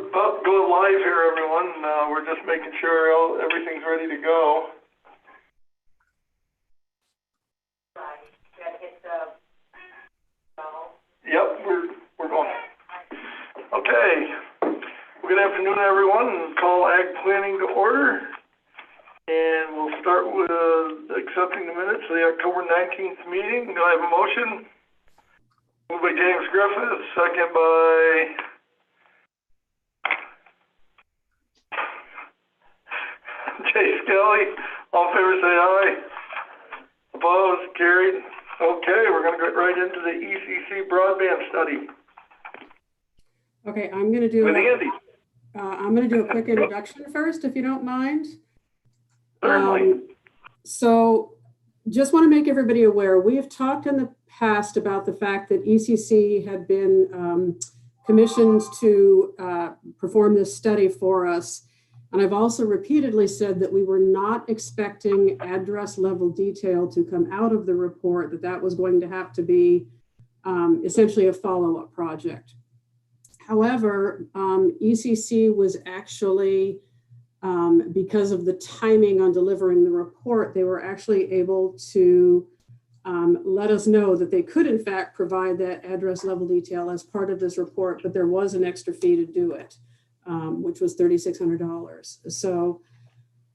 We're about to go live here, everyone. We're just making sure everything's ready to go. Yep, we're going. Okay. Good afternoon, everyone. Call Ag Planning to order. And we'll start with accepting the minutes of the October 19th meeting. Do I have a motion? Moved by James Griffith, second by Jay Skelly. All in favor, say aye. Opposed? Carried. Okay, we're going to get right into the Ecc Broadband Study. Okay, I'm going to do a quick introduction first, if you don't mind. Certainly. So just want to make everybody aware, we have talked in the past about the fact that ECC had been commissioned to perform this study for us. And I've also repeatedly said that we were not expecting address level detail to come out of the report, that was going to have to be essentially a follow-up project. However, ECC was actually, because of the timing on delivering the report, they were actually able to let us know that they could in fact provide that address level detail as part of this report, but there was an extra fee to do it, which was $3,600. So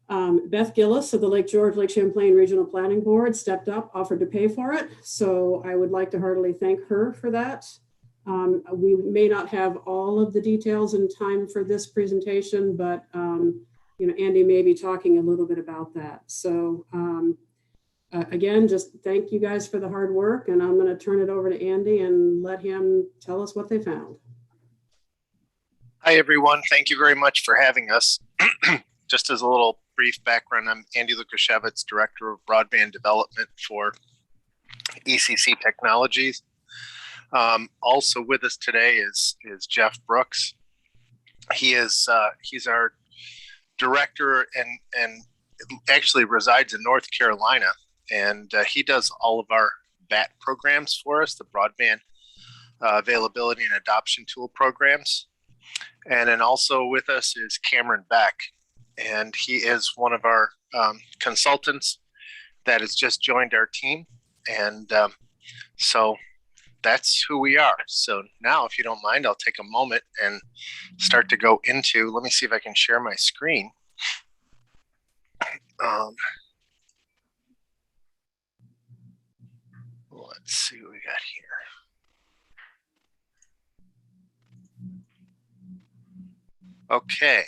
Beth Gillis of the Lake George, Lake Champlain Regional Planning Board stepped up, offered to pay for it. So I would like to heartily thank her for that. We may not have all of the details in time for this presentation, but Andy may be talking a little bit about that. So again, just thank you guys for the hard work, and I'm going to turn it over to Andy and let him tell us what they found. Hi, everyone. Thank you very much for having us. Just as a little brief background, I'm Andy Lukashevitz, Director of Broadband Development for ECC Technologies. Also with us today is Jeff Brooks. He's our director and actually resides in North Carolina, and he does all of our BAT programs for us, the Broadband Availability and Adoption Tool programs. And then also with us is Cameron Beck, and he is one of our consultants that has just joined our team. And so that's who we are. So now, if you don't mind, I'll take a moment and start to go into, let me see if I can share my screen. Let's see what we got here. Okay,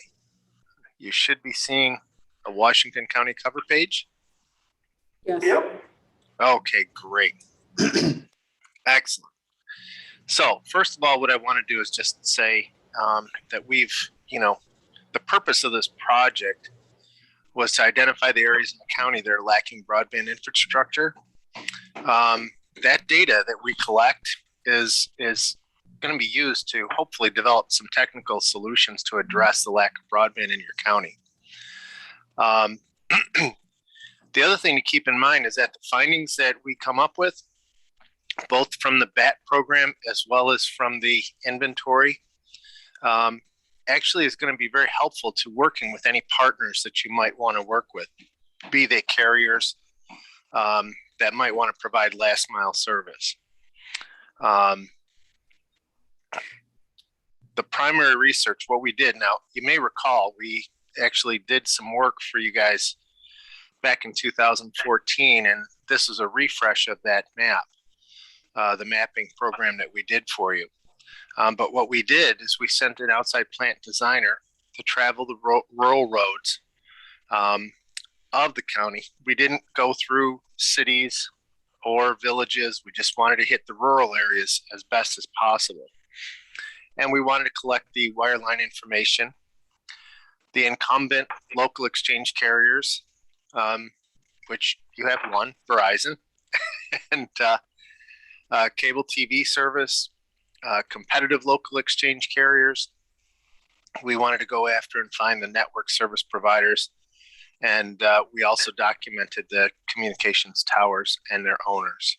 you should be seeing a Washington County cover page. Yes. Yep. Okay, great. Excellent. So first of all, what I want to do is just say that we've, the purpose of this project was to identify the areas in the county that are lacking broadband infrastructure. That data that we collect is going to be used to hopefully develop some technical solutions to address the lack of broadband in your county. The other thing to keep in mind is that the findings that we come up with, both from the BAT program as well as from the inventory, actually is going to be very helpful to working with any partners that you might want to work with, be they carriers that might want to provide last mile service. The primary research, what we did, now you may recall, we actually did some work for you guys back in 2014, and this is a refresh of that map, the mapping program that we did for you. But what we did is we sent an outside plant designer to travel the rural roads of the county. We didn't go through cities or villages. We just wanted to hit the rural areas as best as possible. And we wanted to collect the wireline information, the incumbent local exchange carriers, which you have one, Verizon, and cable TV service, competitive local exchange carriers. We wanted to go after and find the network service providers. And we also documented the communications towers and their owners.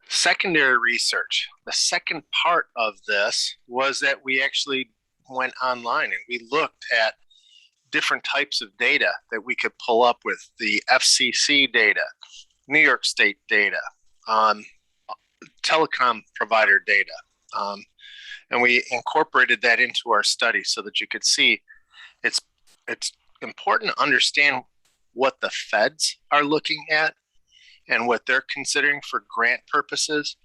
Secondary research. The second part of this was that we actually went online and we looked at different types of data that we could pull up with the FCC data, New York State data, telecom provider data. And we incorporated that into our study so that you could see it's important to understand what the feds are looking at and what they're considering for grant purposes,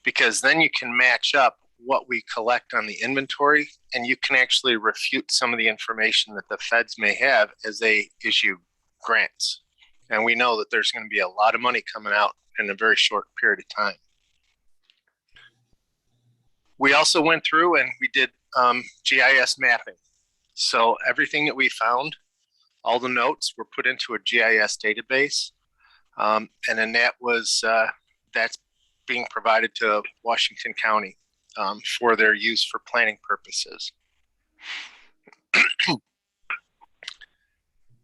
because then you can match up what we collect on the inventory and you can actually refute some of the information that the feds may have as they issue grants. And we know that there's going to be a lot of money coming out in a very short period of time. We also went through and we did GIS mapping. So everything that we found, all the notes were put into a GIS database. And then that's being provided to Washington County for their use for planning purposes.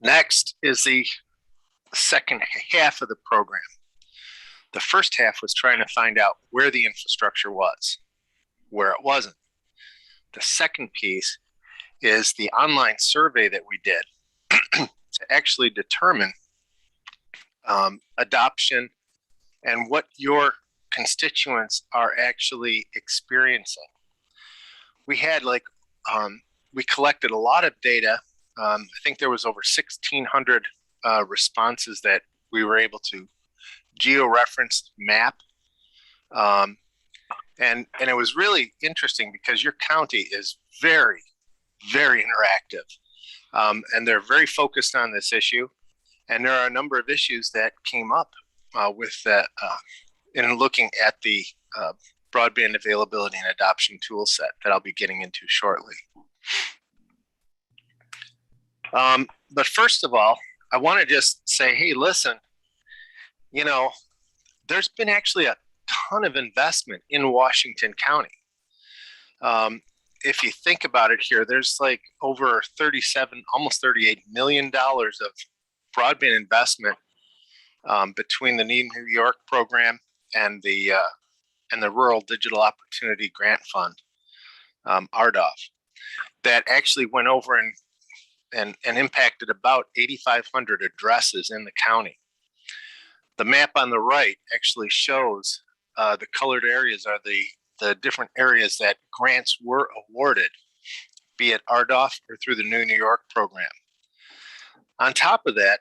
Next is the second half of the program. The first half was trying to find out where the infrastructure was, where it wasn't. The second piece is the online survey that we did to actually determine adoption and what your constituents are actually experiencing. We had we collected a lot of data. I think there was over 1,600 responses that we were able to geo-reference map. And it was really interesting because your county is very, very interactive. And they're very focused on this issue. And there are a number of issues that came up with that in looking at the broadband availability and adoption tool set that I'll be getting into shortly. But first of all, I want to just say, hey, listen, you know, there's been actually a ton of investment in Washington County. If you think about it here, there's like over 37, almost $38 million of broadband investment between the New York program and the Rural Digital Opportunity Grant Fund, RDOF, that actually went over and impacted about 8,500 addresses in the county. The map on the right actually shows the colored areas are the different areas that grants were awarded, be it RDOF or through the New York program. On top of that,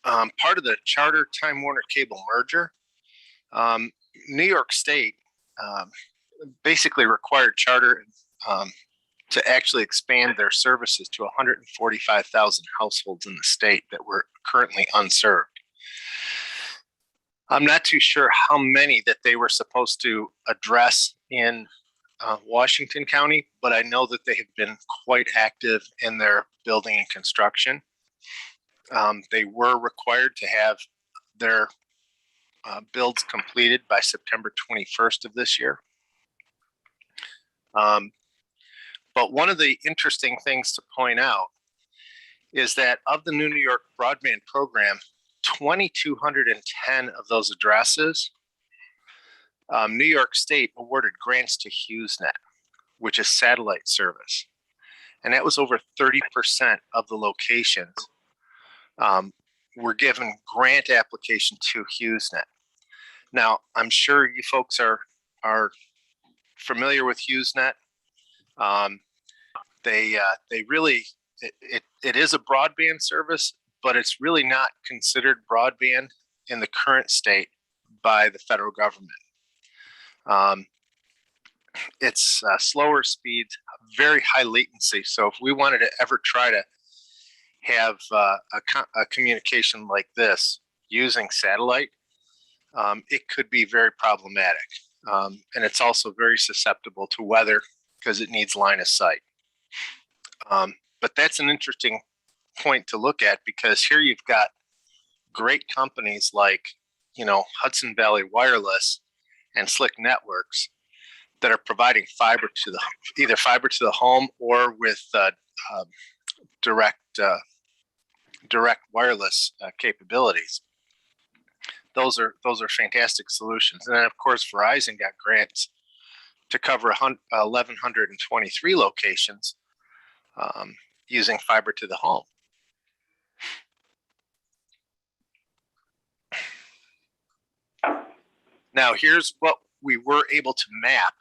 part of the Charter Time Warner Cable merger, New York State basically required Charter to actually expand their services to 145,000 households in the state that were currently unserved. I'm not too sure how many that they were supposed to address in Washington County, but I know that they have been quite active in their building and construction. They were required to have their builds completed by September 21st of this year. But one of the interesting things to point out is that of the New York broadband program, 2,210 of those addresses, New York State awarded grants to HughesNet, which is satellite service. And that was over 30% of the locations were given grant application to HughesNet. Now, I'm sure you folks are familiar with HughesNet. They really, it is a broadband service, but it's really not considered broadband in the current state by the federal government. It's slower speeds, very high latency. So if we wanted to ever try to have a communication like this using satellite, it could be very problematic. And it's also very susceptible to weather because it needs line of sight. But that's an interesting point to look at because here you've got great companies like, Hudson Valley Wireless and Slick Networks that are providing either fiber to the home or with direct wireless capabilities. those are fantastic solutions. And then of course, Verizon got grants to cover 1,123 locations using fiber to the home. Now, here's what we were able to map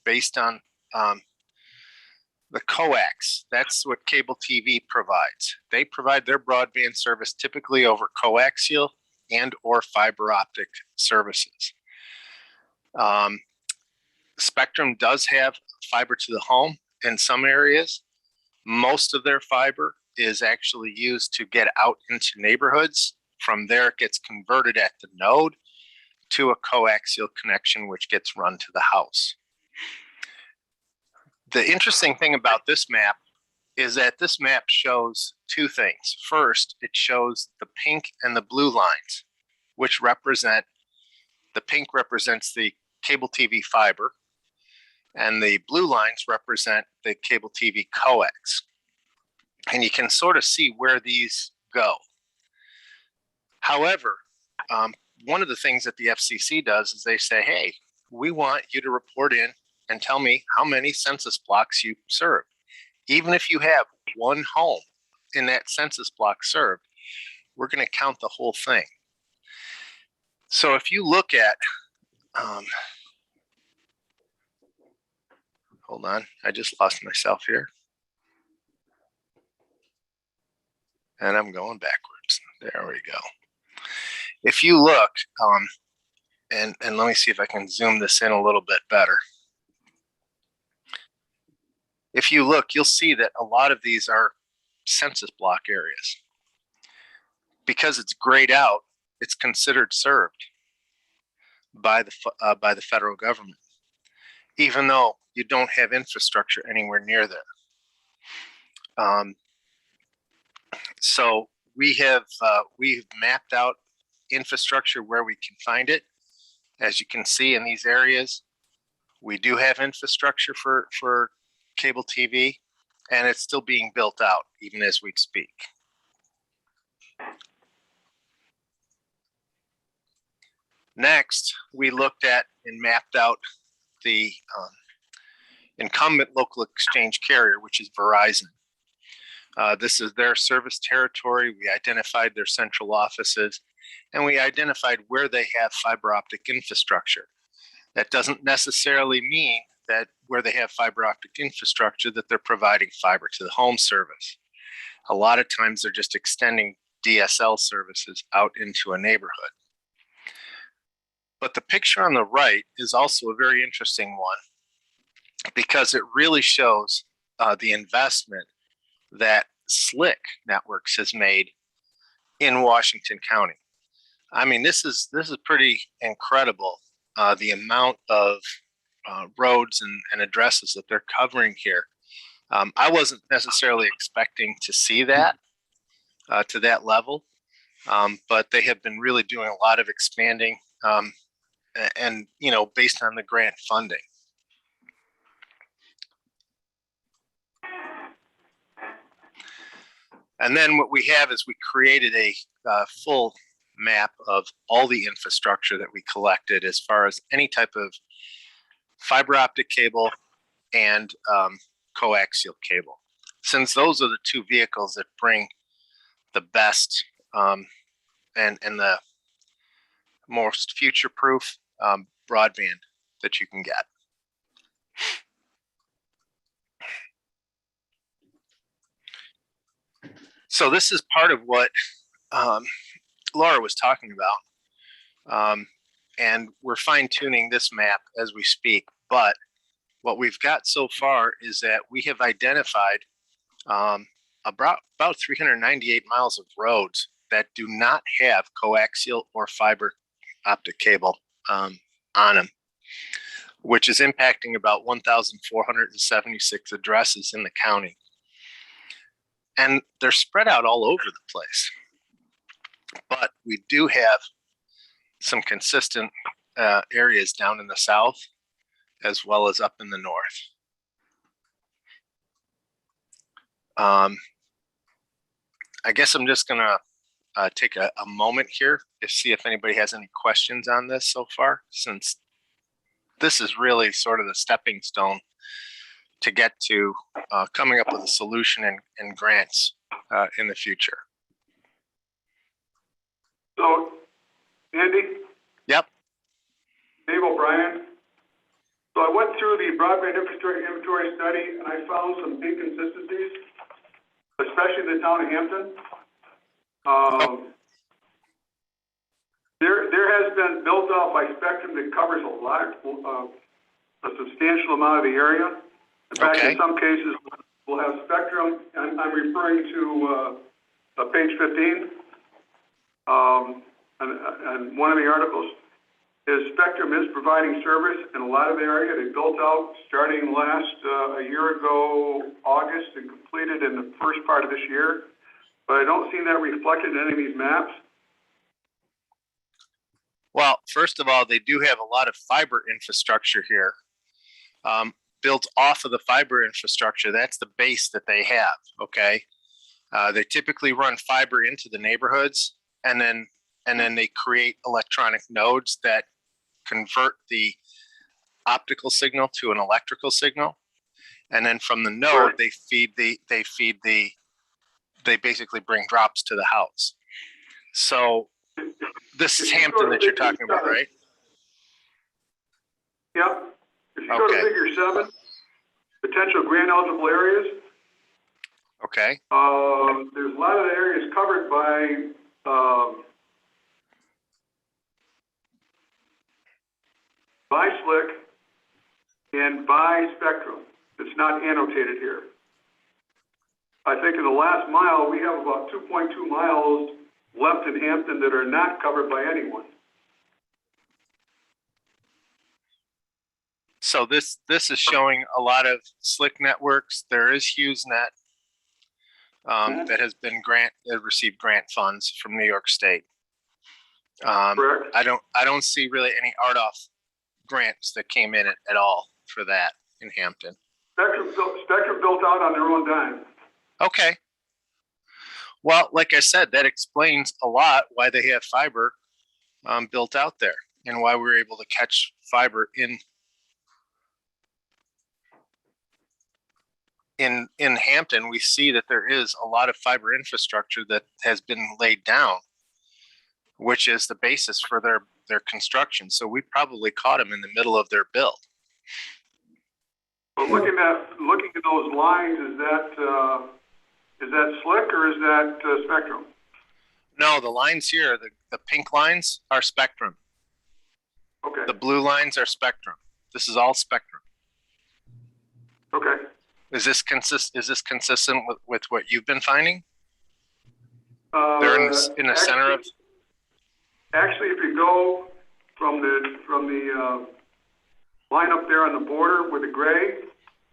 based on the coax. That's what cable TV provides. They provide their broadband service typically over coaxial and or fiber optic services. Spectrum does have fiber to the home in some areas. Most of their fiber is actually used to get out into neighborhoods. From there, it gets converted at the node to a coaxial connection, which gets run to the house. The interesting thing about this map is that this map shows two things. First, it shows the pink and the blue lines, which represent, the pink represents the cable TV fiber, and the blue lines represent the cable TV coax. And you can sort of see where these go. However, one of the things that the FCC does is they say, hey, we want you to report in and tell me how many census blocks you serve. Even if you have one home in that census block served, we're going to count the whole thing. So if you look at, hold on, I just lost myself here. And I'm going backwards. There we go. If you look, and let me see if I can zoom this in a little bit better. If you look, you'll see that a lot of these are census block areas. Because it's grayed out, it's considered served by the federal government, even though you don't have infrastructure anywhere near there. So we've mapped out infrastructure where we can find it. As you can see in these areas, we do have infrastructure for cable TV, and it's still being built out even as we speak. Next, we looked at and mapped out the incumbent local exchange carrier, which is Verizon. This is their service territory. We identified their central offices, and we identified where they have fiber optic infrastructure. That doesn't necessarily mean that where they have fiber optic infrastructure that they're providing fiber to the home service. A lot of times they're just extending DSL services out into a neighborhood. But the picture on the right is also a very interesting one because it really shows the investment that Slick Networks has made in Washington County. I mean, this is pretty incredible, the amount of roads and addresses that they're covering here. I wasn't necessarily expecting to see that to that level, but they have been really doing a lot of expanding and, you know, based on the grant funding. And then what we have is we created a full map of all the infrastructure that we collected as far as any type of fiber optic cable and coaxial cable, since those are the two vehicles that bring the best and the most future-proof broadband that you can get. So this is part of what Laura was talking about. And we're fine-tuning this map as we speak. But what we've got so far is that we have identified about 398 miles of roads that do not have coaxial or fiber optic cable on them, which is impacting about 1,476 addresses in the county. And they're spread out all over the place. But we do have some consistent areas down in the south as well as up in the north. I guess I'm just gonna take a moment here to see if anybody has any questions on this so far, since this is really sort of the stepping stone to get to coming up with a solution and grants in the future. So, Andy? Yep. Dave O'Brien. So I went through the broadband infrastructure inventory study and I found some inconsistencies, especially in the town of Hampton. There has been built out by Spectrum that covers a substantial amount of the area. In fact, in some cases, we'll have Spectrum, and I'm referring to page 15, and one of the articles is Spectrum is providing service in a lot of the area. They built out starting a year ago, August, and completed in the first part of this year. But I don't see that reflected in any of these maps. Well, first of all, they do have a lot of fiber infrastructure here. Built off of the fiber infrastructure, that's the base that they have, okay? They typically run fiber into the neighborhoods, and then they create electronic nodes that convert the optical signal to an electrical signal. And then from the node, they basically bring drops to the house. So this is Hampton that you're talking about, right? Yep. If you go to figure 7, potential grant eligible areas. Okay. There's a lot of the areas covered by SLIC and by Spectrum. It's not annotated here. I think in the last mile, we have about 2.2 miles left in Hampton that are not covered by anyone. So this is showing a lot of SLIC networks. There is HughesNet that has been received grant funds from New York State. Correct. I don't see really any RDOF grants that came in at all for that in Hampton. Spectrum built out on their own dime. Okay. Well, like I said, that explains a lot why they have fiber built out there and why we were able to catch fiber in Hampton. We see that there is a lot of fiber infrastructure that has been laid down, which is the basis for their construction. So we probably caught them in the middle of their build. But looking at those lines, is that SLIC or is that Spectrum? No, the lines here, the pink lines are Spectrum. Okay. The blue lines are Spectrum. This is all Spectrum. Okay. Is this consistent with what you've been finding? They're in the center of. Actually, if you go from the line up there on the border with the gray,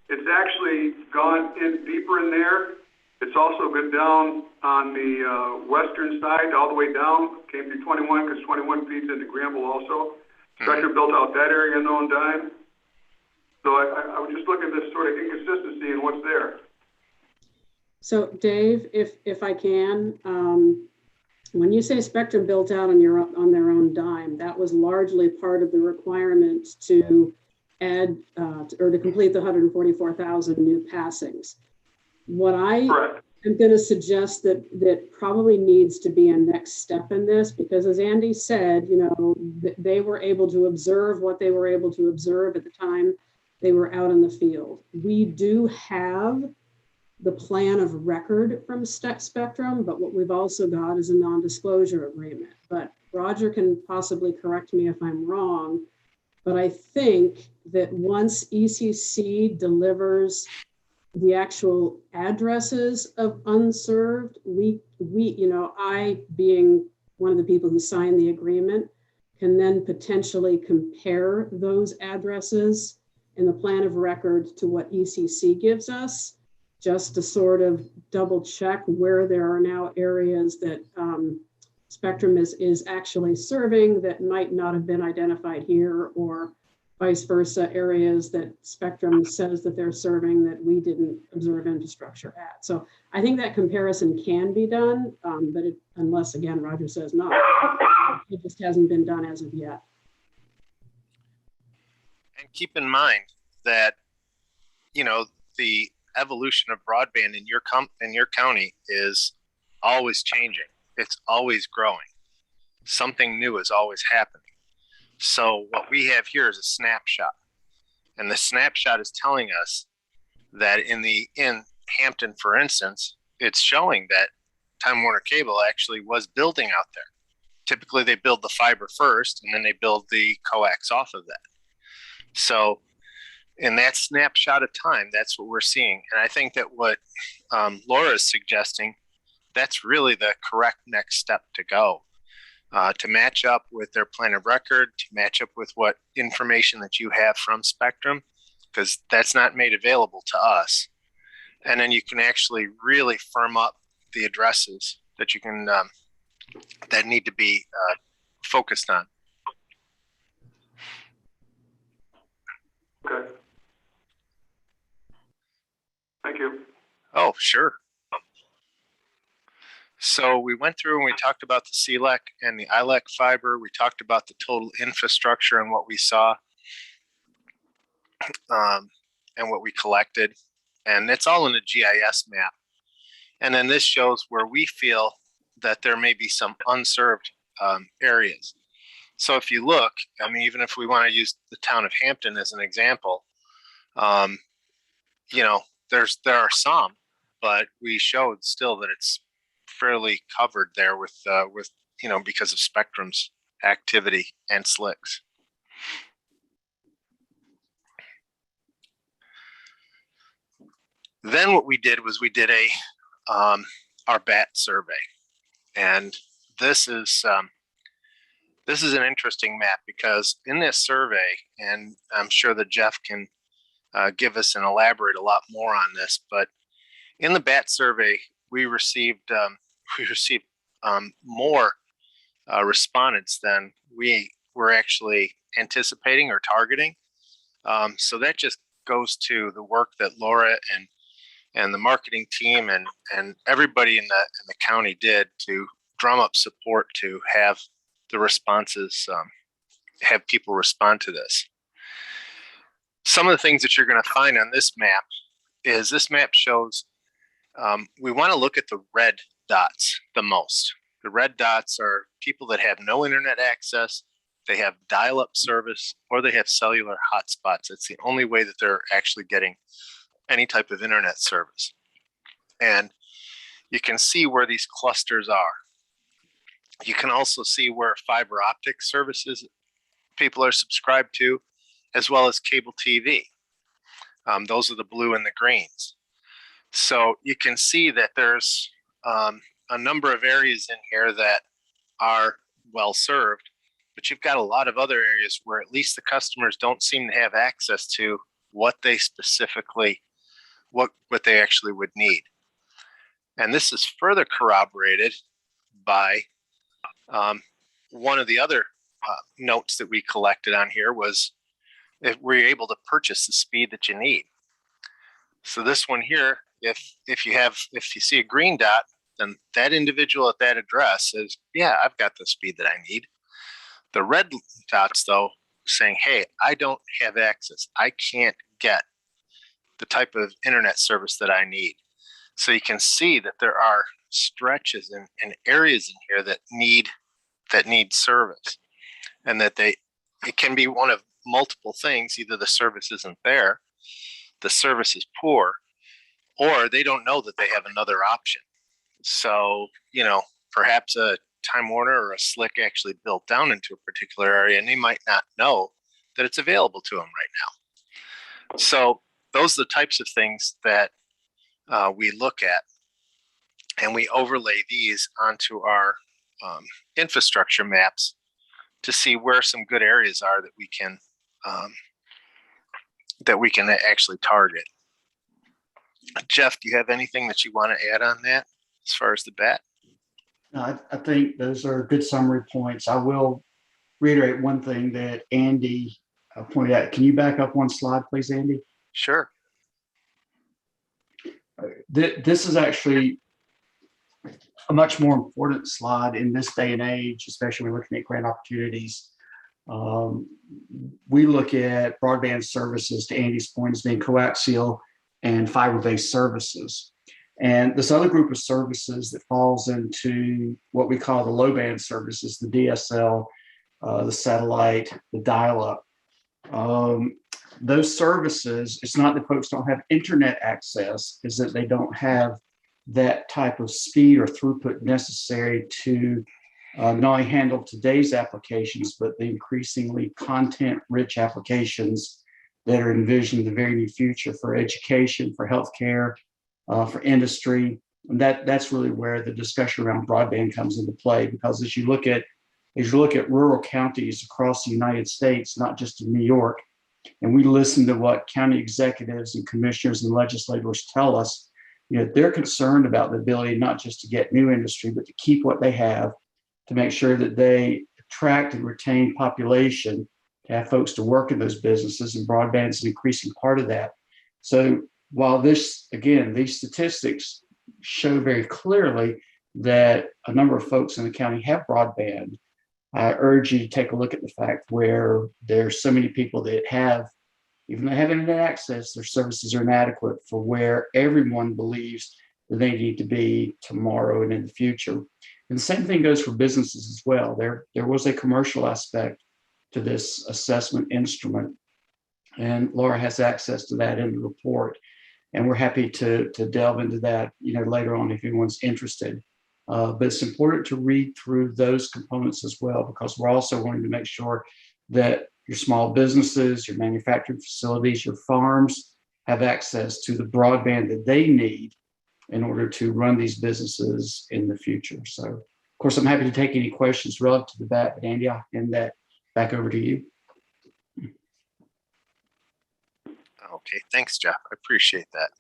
it's actually gone in deeper in there. It's also been down on the western side, all the way down. Came through 21 because 21 feeds into Granville also. Spectrum built out that area in their own dime. So I was just looking at this sort of inconsistency in what's there. So Dave, if I can, when you say Spectrum built out on their own dime, that was largely part of the requirement to add or to complete the 144,000 new passings. What I am going to suggest that probably needs to be a next step in this, because as Andy said, they were able to observe what they were able to observe at the time they were out in the field. We do have the plan of record from Spectrum, but what we've also got is a non-disclosure agreement. But Roger can possibly correct me if I'm wrong, but I think that once ECC delivers the actual addresses of unserved, I, being one of the people who signed the agreement, can then potentially compare those addresses in the plan of record to what ECC gives us, just to sort of double check where there are now areas that Spectrum is actually serving that might not have been identified here, or vice versa, areas that Spectrum says that they're serving that we didn't observe infrastructure at. So I think that comparison can be done, but unless, again, Roger says no, it just hasn't been done as of yet. And keep in mind that, you know, the evolution of broadband in your county is always changing. It's always growing. Something new is always happening. So what we have here is a snapshot, and the snapshot is telling us that in Hampton, for instance, it's showing that Time Warner Cable actually was building out there. Typically, they build the fiber first, and then they build the coax off of that. So in that snapshot of time, that's what we're seeing. And I think that what Laura is suggesting, that's really the correct next step to go, to match up with their plan of record, to match up with what information that you have from Spectrum, because that's not made available to us. And then you can actually really firm up the addresses that you can, that need to be focused on. Okay. Thank you. Oh, sure. So we went through and we talked about the CLEC and the ILEC fiber. We talked about the total infrastructure and what we saw, and what we collected. And it's all in a GIS map. And then this shows where we feel that there may be some unserved areas. So if you look, I mean, even if we want to use the town of Hampton as an example, you know, there are some, but we showed still that it's fairly covered there with you know, because of Spectrum's activity and SLICs. Then what we did was we did our BAT survey, and this is an interesting map because in this survey, and I'm sure that Jeff can give us and elaborate a lot more on this, but in the BAT survey, we received more respondents than we were actually anticipating or targeting. So that just goes to the work that Laura and the marketing team and everybody in the county did to drum up support to have the responses, have people respond to this. Some of the things that you're going to find on this map is this map shows, we want to look at the red dots the most. The red dots are people that have no internet access, they have dial-up service, or they have cellular hotspots. It's the only way that they're actually getting any type of internet service. And you can see where these clusters are. You can also see where fiber optic services people are subscribed to, as well as cable TV. Those are the blue and the greens. So you can see that there's a number of areas in here that are well served, but you've got a lot of other areas where at least the customers don't seem to have access to what they specifically, what they actually would need. And this is further corroborated by one of the other notes that we collected on here was if we're able to purchase the speed that you need. So this one here, if you see a green dot, then that individual at that address says, yeah, I've got the speed that I need. The red dots though, saying, hey, I don't have access. I can't get the type of internet service that I need. So you can see that there are stretches and areas in here that need service, and that it can be one of multiple things. Either the service isn't there, the service is poor, or they don't know that they have another option. So, you know, perhaps a Time Warner or a SLIC actually built down into a particular area, and they might not know that it's available to them right now. So those are the types of things that we look at, and we overlay these onto our infrastructure maps to see where some good areas are that we can actually target. Jeff, do you have anything that you want to add on that as far as the BAT? No, I think those are good summary points. I will reiterate one thing that Andy pointed out. Can you back up one slide, please, Andy? Sure. This is actually a much more important slide in this day and age, especially when we're looking at grant opportunities. We look at broadband services, to Andy's point, as being coaxial and fiber-based services. And this other group of services that falls into what we call the low band services, the DSL, the satellite, the dial-up. Those services, it's not that folks don't have internet access, is that they don't have that type of speed or throughput necessary to not only handle today's applications, but the increasingly content-rich applications that are envisioned in the very near future for education, for healthcare, for industry. And that's really where the discussion around broadband comes into play, because as you look at rural counties across the United States, not just in New York, and we listen to what county executives and commissioners and legislators tell us, they're concerned about the ability not just to get new industry, but to keep what they have, to make sure that they attract and retain population, to have folks to work in those businesses, and broadband is an increasing part of that. So while these statistics show very clearly that a number of folks in the county have broadband, I urge you to take a look at the fact where there's so many people that have, even though they have internet access, their services are inadequate for where everyone believes that they need to be tomorrow and in the future. And the same thing goes for businesses as well. There was a commercial aspect to this assessment instrument, and Laura has access to that in the report. And we're happy to delve into that, later on if anyone's interested. But it's important to read through those components as well, because we're also wanting to make sure that your small businesses, your manufacturing facilities, your farms have access to the broadband that they need in order to run these businesses in the future. So, of course, I'm happy to take any questions relative to that, but Andy, I'll hand that back over to you. Okay, thanks, Jeff. I appreciate that.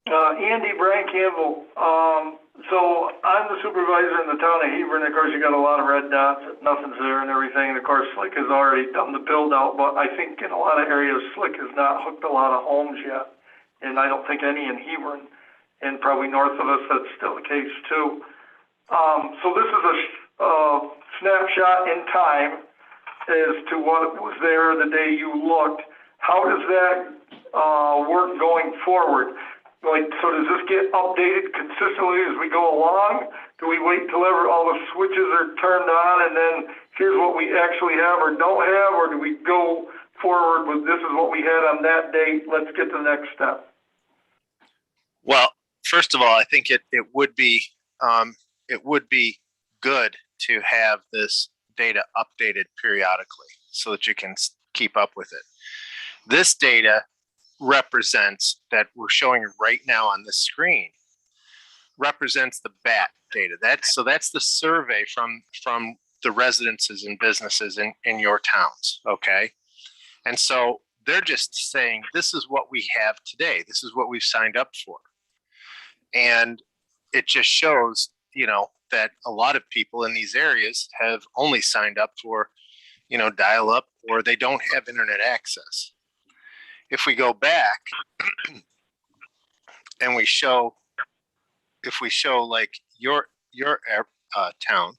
Andy, Brian Campbell. So I'm the supervisor in the town of Hebron. Of course, you got a lot of red dots, nothing's there and everything. And of course, Slick has already done the build out, but I think in a lot of areas, Slick has not hooked a lot of homes yet. And I don't think any in Hebron, and probably north of us, that's still the case too. So this is a snapshot in time as to what was there the day you looked. How does that work going forward? So does this get updated consistently as we go along? Do we wait till all the switches are turned on and then here's what we actually have or don't have? Or do we go forward with this is what we had on that date, let's get to the next step? Well, first of all, I think it would be good to have this data updated periodically so that you can keep up with it. This data represents, that we're showing right now on the screen, represents the BAT data. That's the survey from the residences and businesses in your towns, okay? And so they're just saying, this is what we have today. This is what we've signed up for. And it just shows, that a lot of people in these areas have only signed up for, dial up, or they don't have internet access. If we go back and we show like your town,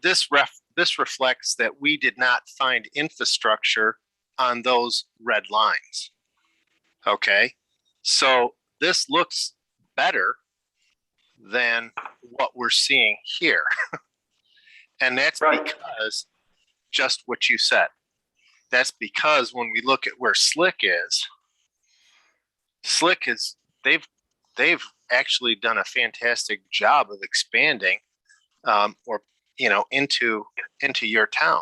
this reflects that we did not find infrastructure on those red lines. Okay, so this looks better than what we're seeing here. And that's because just what you said. That's because when we look at where Slick is, they've actually done a fantastic job of expanding, into your town.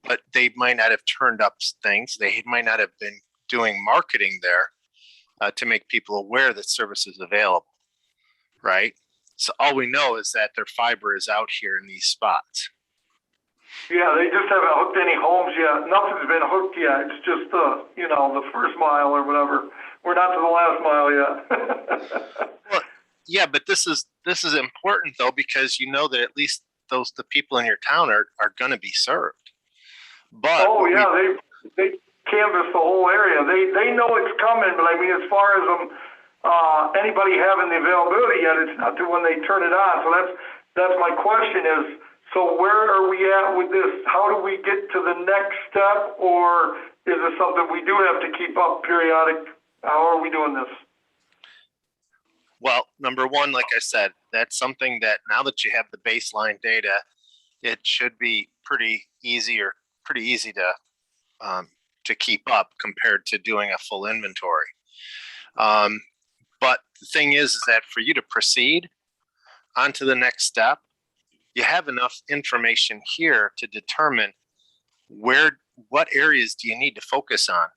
But they might not have turned up things. They might not have been doing marketing there to make people aware that service is available, right? So all we know is that their fiber is out here in these spots. Yeah, they just haven't hooked any homes yet. Nothing's been hooked yet. It's just the first mile or whatever. We're not to the last mile yet. Well, yeah, but this is important though, because that at least the people in your town are going to be served. But oh yeah, they canvass the whole area. They know it's coming, but I mean, as far as anybody having the availability yet, it's not to when they turn it on. So that's my question is, so where are we at with this? How do we get to the next step, or is it something we do have to keep up periodic? How are we doing this? Well, number one, like I said, that's something that now that you have the baseline data, it should be pretty easy to keep up compared to doing a full inventory. But the thing is that for you to proceed on to the next step, you have enough information here to determine what areas do you need to focus on?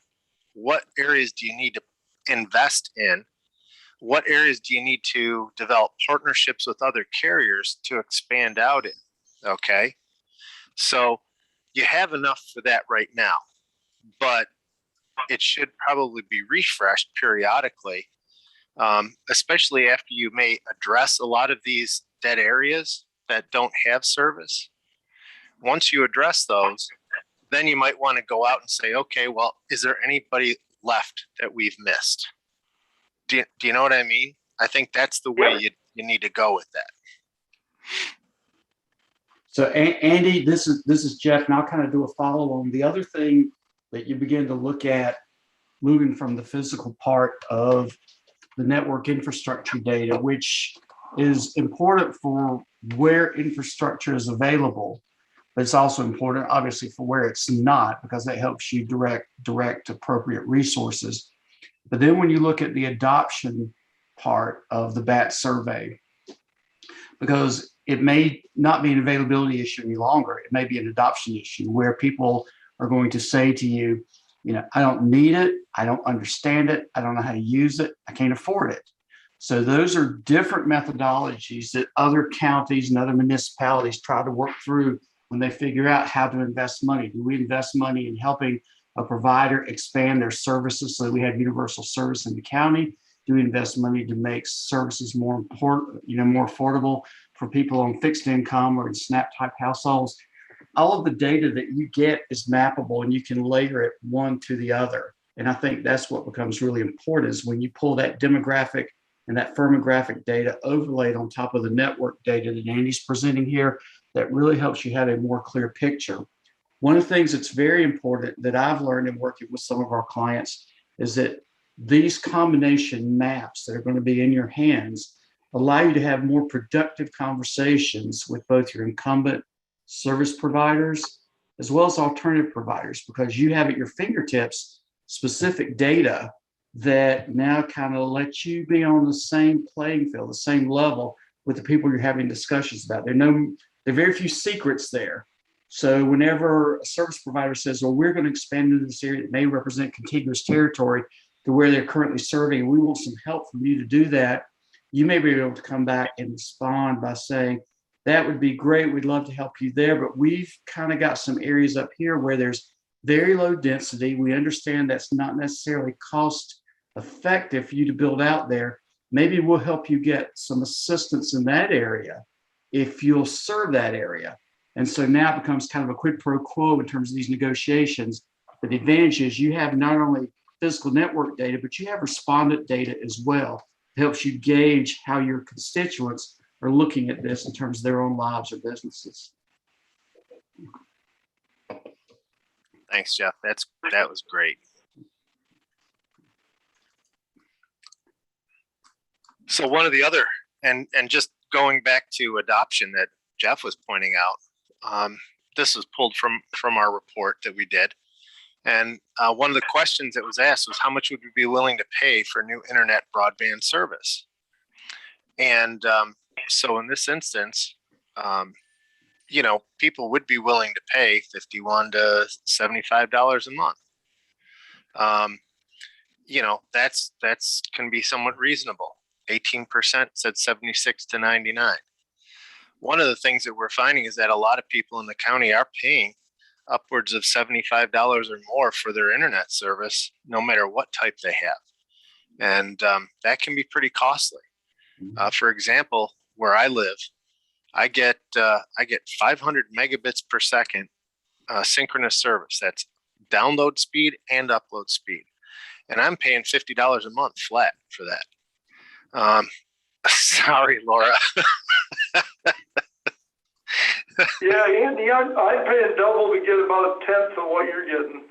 What areas do you need to invest in? What areas do you need to develop partnerships with other carriers to expand out in? Okay. So you have enough for that right now, but it should probably be refreshed periodically, especially after you may address a lot of these dead areas that don't have service. Once you address those, then you might want to go out and say, okay, well, is there anybody left that we've missed? Do you know what I mean? I think that's the way you need to go with that. So Andy, this is Jeff, and I'll kind of do a follow on. The other thing that you begin to look at moving from the physical part of the network infrastructure data, which is important for where infrastructure is available, but it's also important, obviously, for where it's not, because that helps you direct appropriate resources. But then when you look at the adoption part of the BAT survey, because it may not be an availability issue any longer, it may be an adoption issue where people are going to say to you, I don't need it, I don't understand it, I don't know how to use it, I can't afford it. So those are different methodologies that other counties and other municipalities try to work through when they figure out how to invest money. Do we invest money in helping a provider expand their services so that we have universal service in the county? Do we invest money to make services more important, more affordable for people on fixed income or in SNAP type households? All of the data that you get is mappable and you can layer it one to the other. And I think that's what becomes really important is when you pull that demographic and that firmographic data overlaid on top of the network data that Andy's presenting here, that really helps you have a more clear picture. One of the things that's very important that I've learned in working with some of our clients is that these combination maps that are going to be in your hands allow you to have more productive conversations with both your incumbent service providers as well as alternative providers, because you have at your fingertips specific data that now kind of lets you be on the same playing field, the same level with the people you're having discussions about. There are very few secrets there. So whenever a service provider says, well, we're going to expand into this area that may represent contiguous territory to where they're currently serving, and we want some help from you to do that, you may be able to come back and respond by saying, that would be great, we'd love to help you there, but we've kind of got some areas up here where there's very low density. We understand that's not necessarily cost effective for you to build out there. Maybe we'll help you get some assistance in that area if you'll serve that area. And so now it becomes kind of a quid pro quo in terms of these negotiations. But the advantage is you have not only physical network data, but you have respondent data as well. It helps you gauge how your constituents are looking at this in terms of their own lives or businesses. Thanks, Jeff. That was great. So one of the other, and just going back to adoption that Jeff was pointing out, this was pulled from our report that we did. And one of the questions that was asked was, how much would we be willing to pay for new internet broadband service? And so in this instance, people would be willing to pay $51 to $75 a month. That's can be somewhat reasonable. 18% said 76 to 99. One of the things that we're finding is that a lot of people in the county are paying upwards of $75 or more for their internet service, no matter what type they have. And that can be pretty costly. For example, where I live, I get 500 megabits per second synchronous service. That's download speed and upload speed, and I'm paying $50 a month flat for that. Sorry, Laura. Yeah, Andy, I'm paying double to get about a tenth of what you're getting.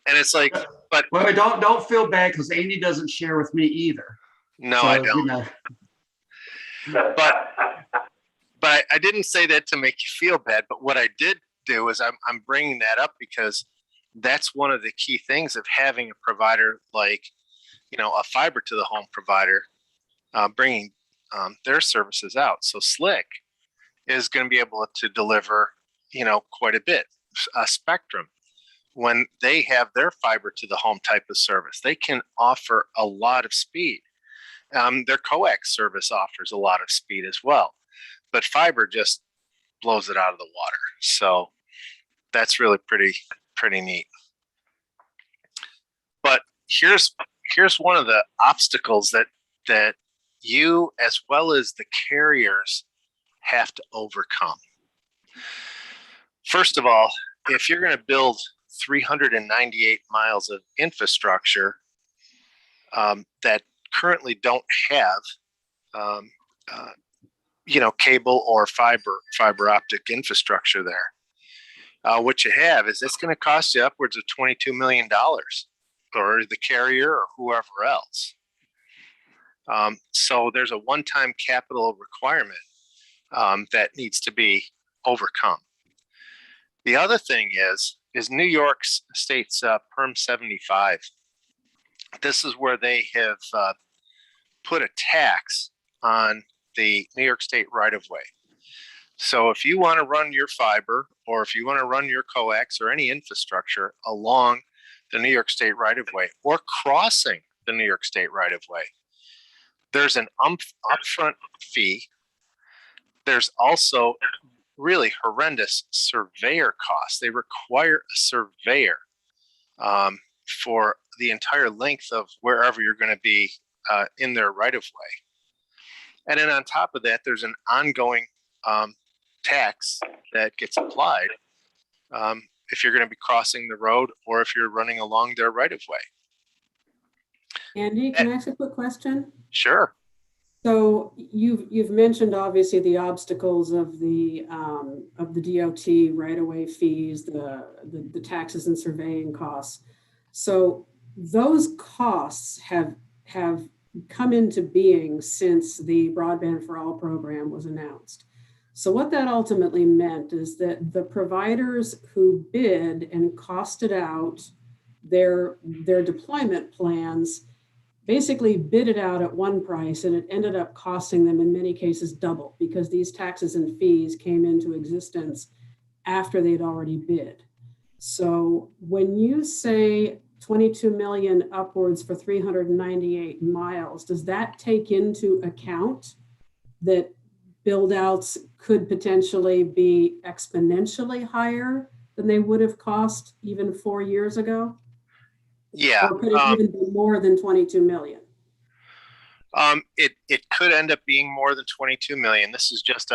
And it's like, but Well, don't feel bad because Andy doesn't share with me either. no, So, I don't. you know. But I didn't say that to make you feel bad. But what I did do is I'm bringing that up because that's one of the key things of having a provider like, a fiber to the home provider, bringing their services out. So Slick is going to be able to deliver, quite a bit. Spectrum, when they have their fiber to the home type of service, they can offer a lot of speed. Their coax service offers a lot of speed as well, but fiber just blows it out of the water. So that's really pretty neat. But here's one of the obstacles that you, as well as the carriers, have to overcome. First of all, if you're going to build 398 miles of infrastructure that currently don't have, cable or fiber optic infrastructure there, what you have is it's going to cost you upwards of $22 million, or the carrier or whoever else. So there's a one-time capital requirement that needs to be overcome. The other thing is New York State's Perm 75. This is where they have put a tax on the New York State right-of-way. So if you want to run your fiber, or if you want to run your coax or any infrastructure along the New York State right-of-way or crossing the New York State right-of-way, there's an upfront fee. There's also really horrendous surveyor costs. They require a surveyor for the entire length of wherever you're going to be in their right-of-way. And then on top of that, there's an ongoing tax that gets applied if you're going to be crossing the road or if you're running along their right-of-way. Andy, can I ask a quick question? Sure. So you've mentioned obviously the obstacles of the DOT right-of-way fees, the taxes and surveying costs. So those costs have come into being since the Broadband for All program was announced. So what that ultimately meant is that the providers who bid and costed out their deployment plans basically bid it out at one price, and it ended up costing them in many cases double, because these taxes and fees came into existence after they'd already bid. So when you say 22 million upwards for 398 miles, does that take into account that build outs could potentially be exponentially higher than they would have cost even 4 years ago? Yeah. Or could it even be more than 22 million? It could end up being more than 22 million. This is just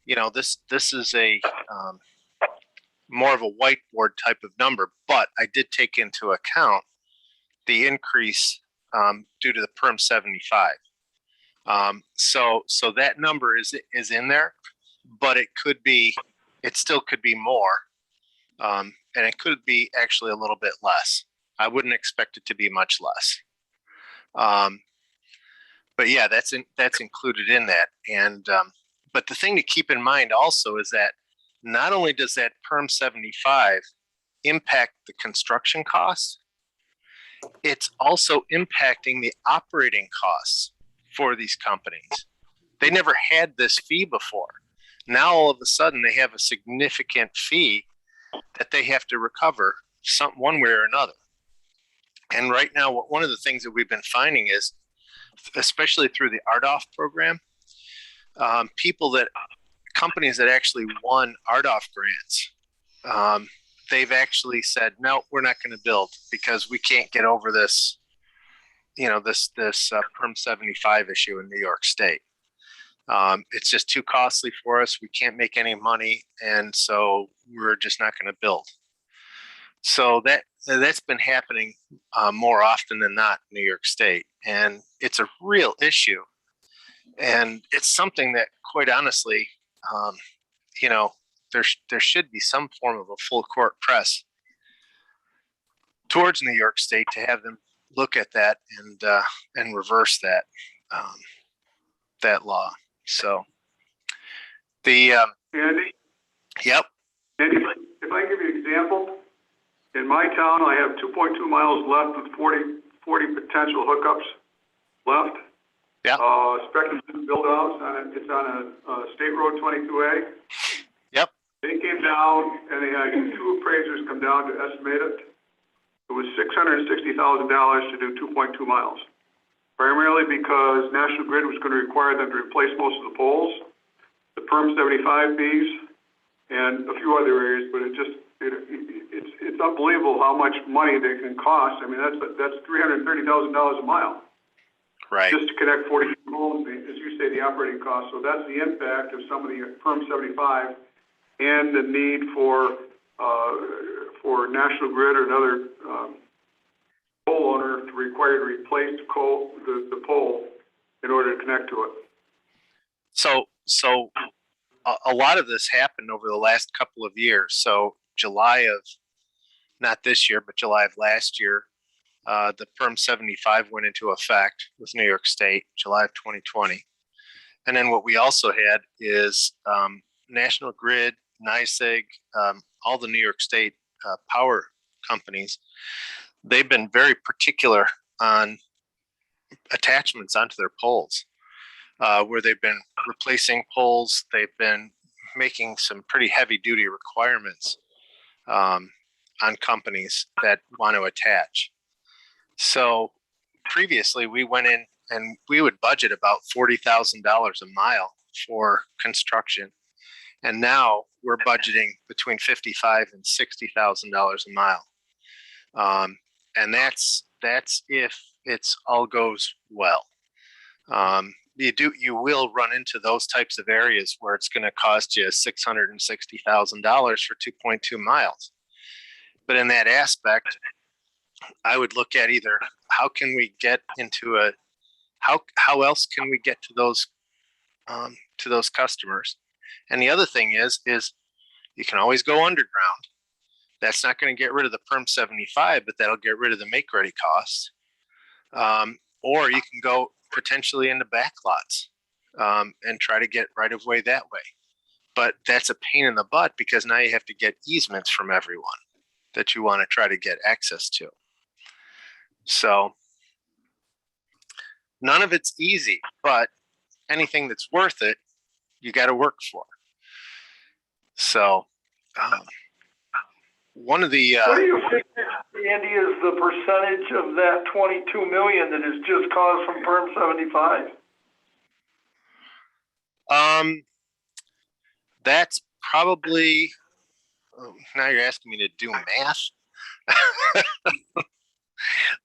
this is a more of a whiteboard type of number, but I did take into account the increase due to the Perm 75. So that number is in there, but it still could be more, and it could be actually a little bit less. I wouldn't expect it to be much less. But yeah, that's included in that. And but the thing to keep in mind also is that not only does that Perm 75 impact the construction costs, it's also impacting the operating costs for these companies. They never had this fee before. Now all of a sudden they have a significant fee that they have to recover one way or another. And right now, one of the things that we've been finding is, especially through the RDOF program, companies that actually won RDOF grants, they've actually said, no, we're not going to build because we can't get over this, this Perm 75 issue in New York State. It's just too costly for us. We can't make any money, and so we're just not going to build. So that's been happening more often than not in New York State, and it's a real issue. And it's something that, quite honestly, there should be some form of a full court press towards New York State to have them look at that and reverse that law. So Andy? Yep. Andy, if I give you an example, in my town, I have 2.2 miles left with 40 potential hookups left. Yeah. Spectrum build-outs, it's on a State Road 22A. Yep. They came down and they had 2 appraisers come down to estimate it. It was $660,000 to do 2.2 miles, primarily because National Grid was going to require them to replace most of the poles, the Perm 75Bs, and a few other areas. But it's unbelievable how much money they can cost. I mean, that's $330,000 a mile. Right. Just to connect 40 poles, as you say, the operating cost. So that's the impact of some of the Perm 75 and the need for National Grid or another pole owner to require to replace the pole in order to connect to it. So a lot of this happened over the last couple of years. So July of, not this year, but July of last year, the Perm 75 went into effect with New York State, July of 2020. And then what we also had is National Grid, NYSEG, all the New York State power companies, they've been very particular on attachments onto their poles, where they've been replacing poles. They've been making some pretty heavy duty requirements on companies that want to attach. So previously we went in and we would budget about $40,000 a mile for construction. And now we're budgeting between $55,000 and $60,000 a mile. And that's if it's all goes well. You will run into those types of areas where it's going to cost you $660,000 for 2.2 miles. But in that aspect, I would look at either how can we get into how else can we get to those customers, and the other thing is you can always go underground. That's not going to get rid of the Perm 75, but that'll get rid of the make ready costs. Or you can go potentially into backlots and try to get right of way that way. But that's a pain in the butt because now you have to get easements from everyone that you want to try to get access to. So none of it's easy, but anything that's worth it, you got to work for. So one of the what do you think, Andy, is the percentage of that 22 million that is just caused from Perm 75? That's probably, now you're asking me to do math.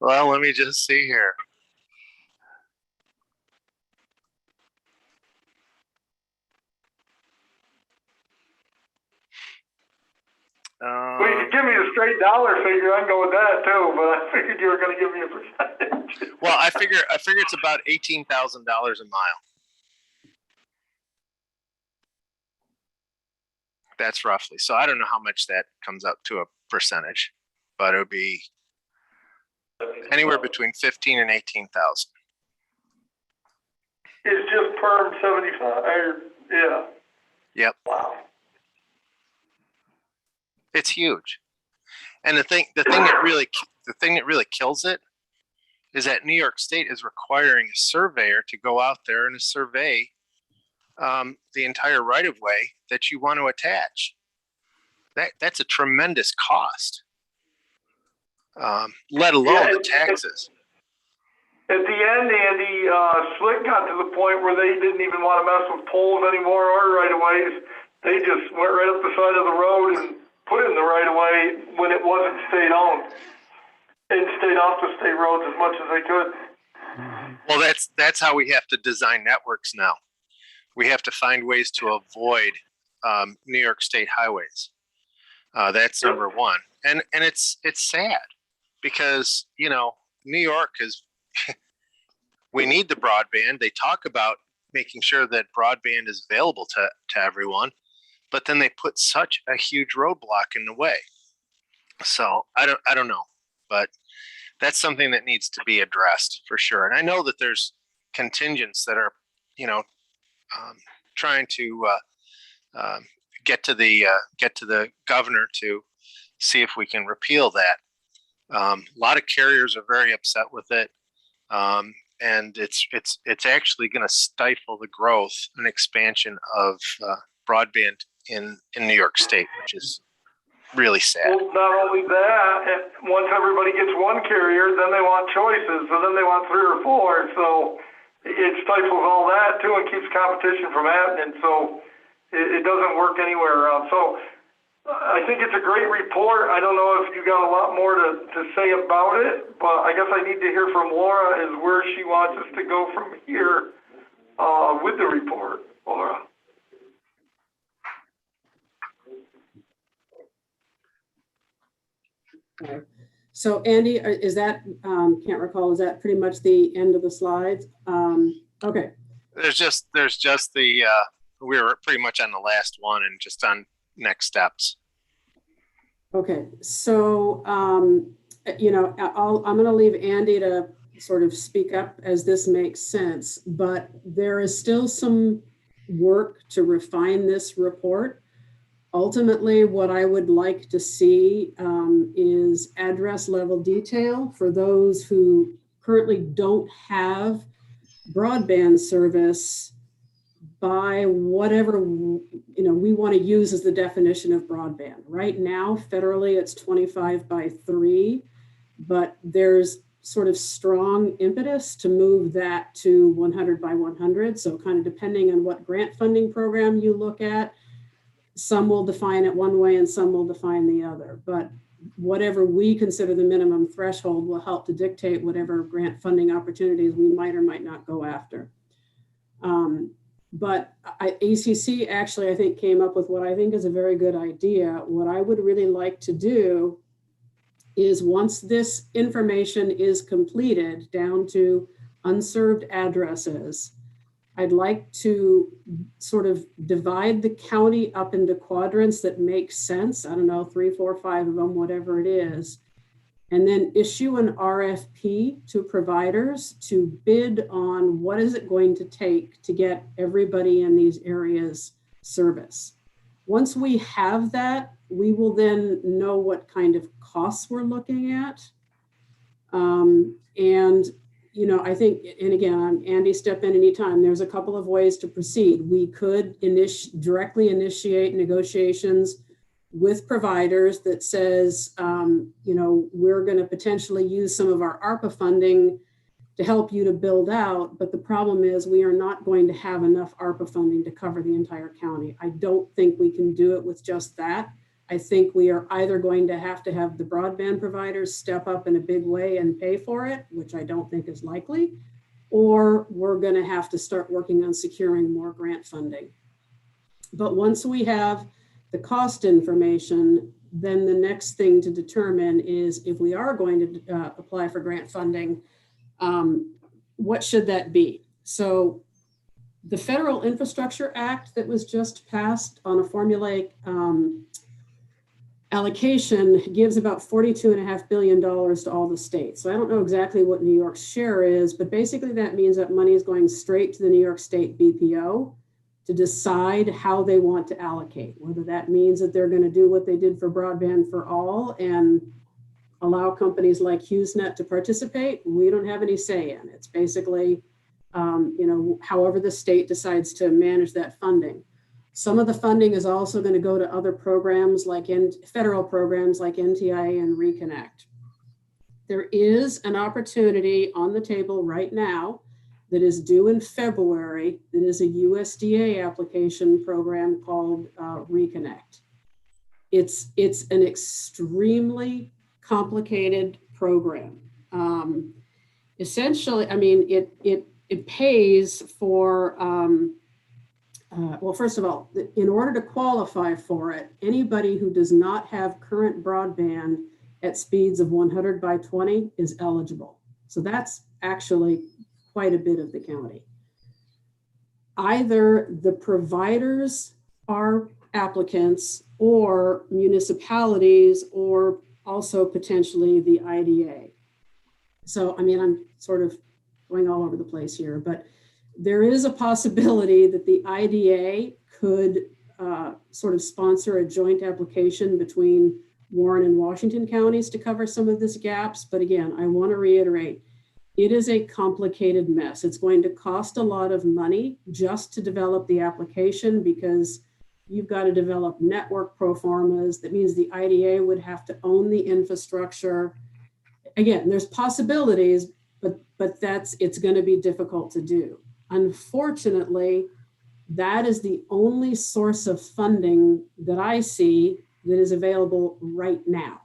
Well, let me just see here. Well, you could give me a straight dollar figure. I'd go with that too, but I figured you were going to give me a percentage. Well, I figure it's about $18,000 a mile. That's roughly. So I don't know how much that comes up to a percentage, but it would be anywhere between 15 and 18,000. It's just Perm 75. Yeah. Yep. Wow. It's huge. And the thing that really kills it is that New York State is requiring a surveyor to go out there and survey the entire right of way that you want to attach. That's a tremendous cost, let alone the taxes. At the end, Andy, Slick got to the point where they didn't even want to mess with poles anymore or right of ways. They just went right up the side of the road and put in the right of way when it wasn't state owned, and stayed off the state roads as much as they could. Well, that's how we have to design networks now. we have to find ways to avoid New York State highways. That's number one. And it's sad because, you know, New York is, we need the broadband. They talk about making sure that broadband is available to everyone, but then they put such a huge roadblock in the way. So I don't know, but that's something that needs to be addressed for sure. And I know that there's contingents that are, you know, trying to get to the governor to see if we can repeal that. A lot of carriers are very upset with it, and it's actually going to stifle the growth and expansion of broadband in New York State, which is really sad. Well, not only that, once everybody gets one carrier, then they want choices, so then they want 3 or 4, so it stifles all that too and keeps competition from happening, so it doesn't work anywhere around. So I think it's a great report. I don't know if you got a lot more to say about it, but I guess I need to hear from Laura is where she wants us to go from here with the report. Laura. Okay. So Andy, is that, can't recall, is that pretty much the end of the slides? Okay. There's just the, we were pretty much on the last one and just on next steps. Okay, so, you know, I'm going to leave Andy to sort of speak up as this makes sense, but there is still some work to refine this report. Ultimately, what I would like to see is address level detail for those who currently don't have broadband service by whatever, you know, we want to use as the definition of broadband. Right now, federally, it's 25 by 3, but there's sort of strong impetus to move that to 100 by 100. So kind of depending on what grant funding program you look at, some will define it one way and some will define the other. But whatever we consider the minimum threshold will help to dictate whatever grant funding opportunities we might or might not go after. But ACC actually, I think, came up with what I think is a very good idea. What I would really like to do is once this information is completed down to unserved addresses, I'd like to sort of divide the county up into quadrants that make sense. I don't know, 3, 4, 5 of them, whatever it is. And then issue an RFP to providers to bid on what is it going to take to get everybody in these areas service. Once we have that, we will then know what kind of costs we're looking at. And you know, I think, and again, Andy, step in anytime. There's a couple of ways to proceed. We could directly initiate negotiations with providers that says, you know, we're going to potentially use some of our ARPA funding to help you to build out. But the problem is we are not going to have enough ARPA funding to cover the entire county. I don't think we can do it with just that. I think we are either going to have the broadband providers step up in a big way and pay for it, which I don't think is likely, or we're going to have to start working on securing more grant funding. But once we have the cost information, then the next thing to determine is if we are going to apply for grant funding, what should that be? So the Federal Infrastructure Act that was just passed on a formulaic allocation gives about $42.5 billion to all the states. So I don't know exactly what New York's share is, but basically that means that money is going straight to the New York State BPO to decide how they want to allocate, whether that means that they're going to do what they did for broadband for all and allow companies like HughesNet to participate. We don't have any say in it. It's basically, you know, however the state decides to manage that funding. Some of the funding is also going to go to other programs like federal programs like NTIA and Reconnect. There is an opportunity on the table right now that is due in February. That is a USDA application program called Reconnect. It's an extremely complicated program. Essentially, I mean, it pays for Well, first of all, in order to qualify for it, anybody who does not have current broadband at speeds of 100 by 20 is eligible. So that's actually quite a bit of the county. Either the providers are applicants or municipalities or also potentially the IDA. So, I mean, I'm sort of going all over the place here, but there is a possibility that the IDA could sort of sponsor a joint application between Warren and Washington counties to cover some of these gaps. But again, I want to reiterate, it is a complicated mess. It's going to cost a lot of money just to develop the application because you've got to develop network proformas. That means the IDA would have to own the infrastructure. Again, there's possibilities, but it's going to be difficult to do. Unfortunately, that is the only source of funding that I see that is available right now.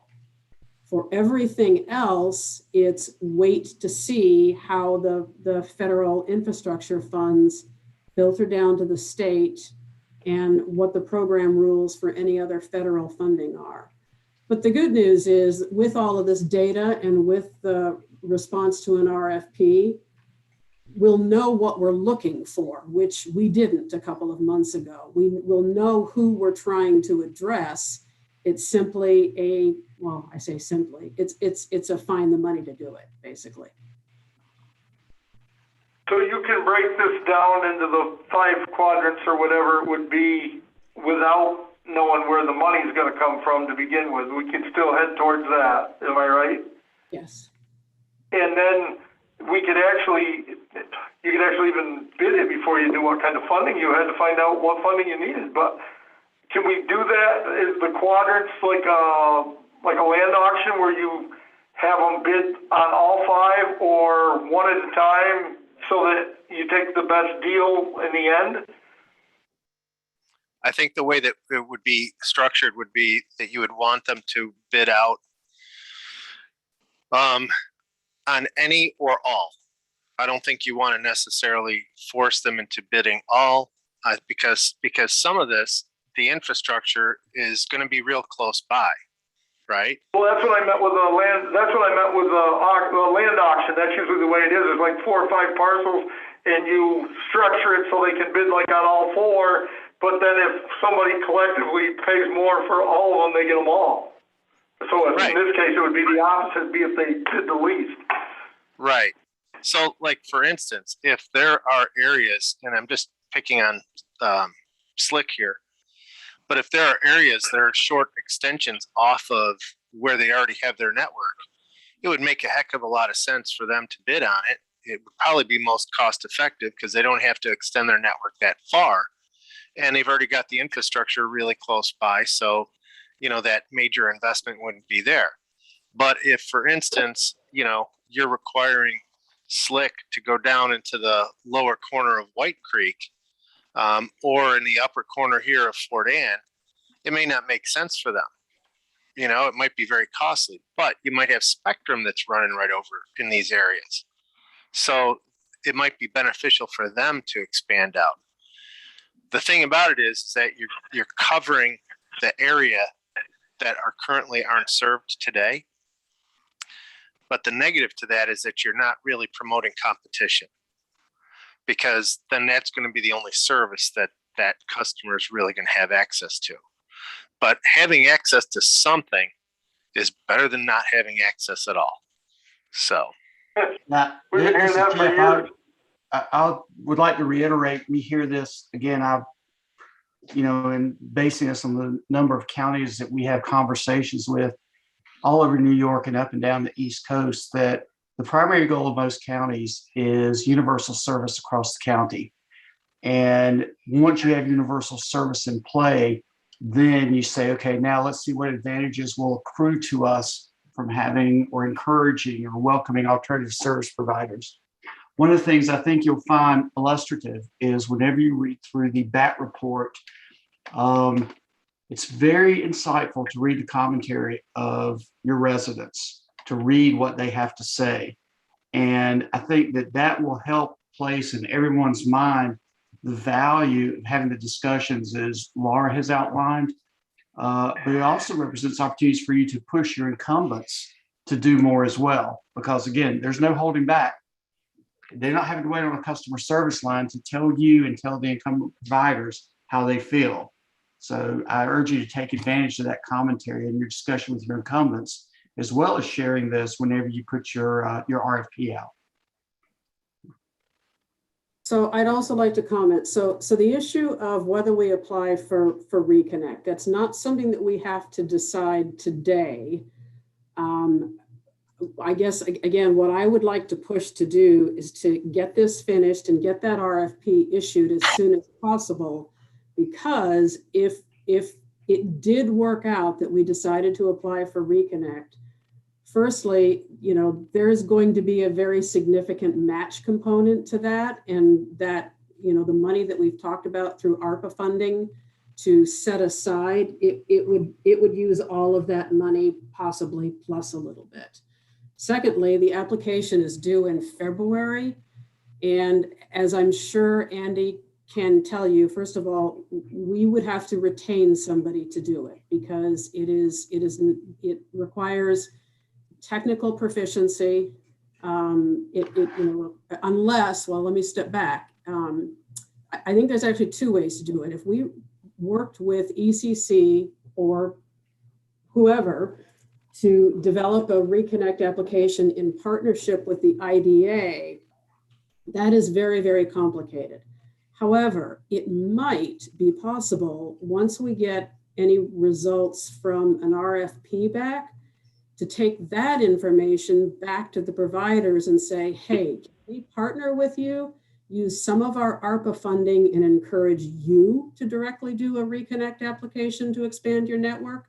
For everything else, it's wait to see how the federal infrastructure funds filter down to the state and what the program rules for any other federal funding are. But the good news is with all of this data and with the response to an RFP, we'll know what we're looking for, which we didn't a couple of months ago. We will know who we're trying to address. It's simply well, I say simply, it's a find the money to do it, basically. So you can break this down into the 5 quadrants or whatever it would be without knowing where the money's going to come from to begin with. We can still head towards that. Am I right? Yes. And then you could actually even bid it before you knew what kind of funding you had to find out what funding you needed. But can we do that? Is the quadrants like a land auction where you have them bid on all 5 or one at a time so that you take the best deal in the end? I think the way that it would be structured would be that you would want them to bid out on any or all. I don't think you want to necessarily force them into bidding all because some of this, the infrastructure is going to be real close by, right? Well, that's what I meant with the land. That's what I meant with the land auction. That's usually the way it is. There's like 4 or 5 parcels, and you structure it so they can bid like on all 4. But then if somebody collectively pays more for all of them, they get them all. So in this case, it would be the opposite, be if they bid the least. Right. So like, for instance, if there are areas, and I'm just picking on Slick here, but if there are areas that are short extensions off of where they already have their network, it would make a heck of a lot of sense for them to bid on it. It would probably be most cost effective because they don't have to extend their network that far. And they've already got the infrastructure really close by. So, that major investment wouldn't be there. But if, for instance, you're requiring Slick to go down into the lower corner of White Creek or in the upper corner here of Fort Ann, it may not make sense for them. It might be very costly, but you might have spectrum that's running right over in these areas. So it might be beneficial for them to expand out. The thing about it is that you're covering the area that currently aren't served today. But the negative to that is that you're not really promoting competition, because then that's going to be the only service that customer is really going to have access to. But having access to something is better than not having access at all. So now, We've been this hearing is that for Jeff. years. I would like to reiterate, we hear this again, and basing this on the number of counties that we have conversations with all over New York and up and down the East Coast, that the primary goal of most counties is universal service across the county. And once you have universal service in play, then you say, okay, now let's see what advantages will accrue to us from having or encouraging or welcoming alternative service providers. One of the things I think you'll find illustrative is whenever you read through the BAT report, it's very insightful to read the commentary of your residents, to read what they have to say. And I think that will help place in everyone's mind the value of having the discussions as Laura has outlined, but it also represents opportunities for you to push your incumbents to do more as well. Because again, there's no holding back. They're not having to wait on a customer service line to tell you and tell the incumbent providers how they feel. So I urge you to take advantage of that commentary in your discussion with your incumbents, as well as sharing this whenever you put your RFP out. So I'd also like to comment. So the issue of whether we apply for Reconnect, that's not something that we have to decide today. I guess, again, what I would like to push to do is to get this finished and get that RFP issued as soon as possible, because if it did work out that we decided to apply for Reconnect, firstly, there's going to be a very significant match component to that, and that, the money that we've talked about through ARPA funding to set aside, it would use all of that money, possibly plus a little bit. Secondly, the application is due in February. And as I'm sure Andy can tell you, first of all, we would have to retain somebody to do it, because it requires technical proficiency. Unless, well, let me step back. I think there's actually two ways to do it. If we worked with ECC or whoever to develop a Reconnect application in partnership with the IDA, that is very, very complicated. However, it might be possible, once we get any results from an RFP back, to take that information back to the providers and say, hey, can we partner with you, use some of our ARPA funding, and encourage you to directly do a Reconnect application to expand your network?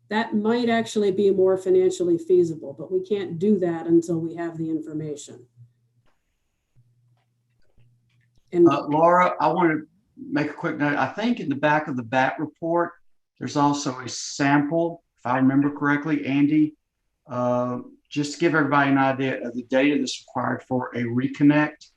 That might actually be more financially feasible, but we can't do that until we have the information. And Laura, I want to make a quick note. I think in the back of the BAT report, there's also a sample, if I remember correctly, Andy, just to give everybody an idea of the data that's required for a Reconnect.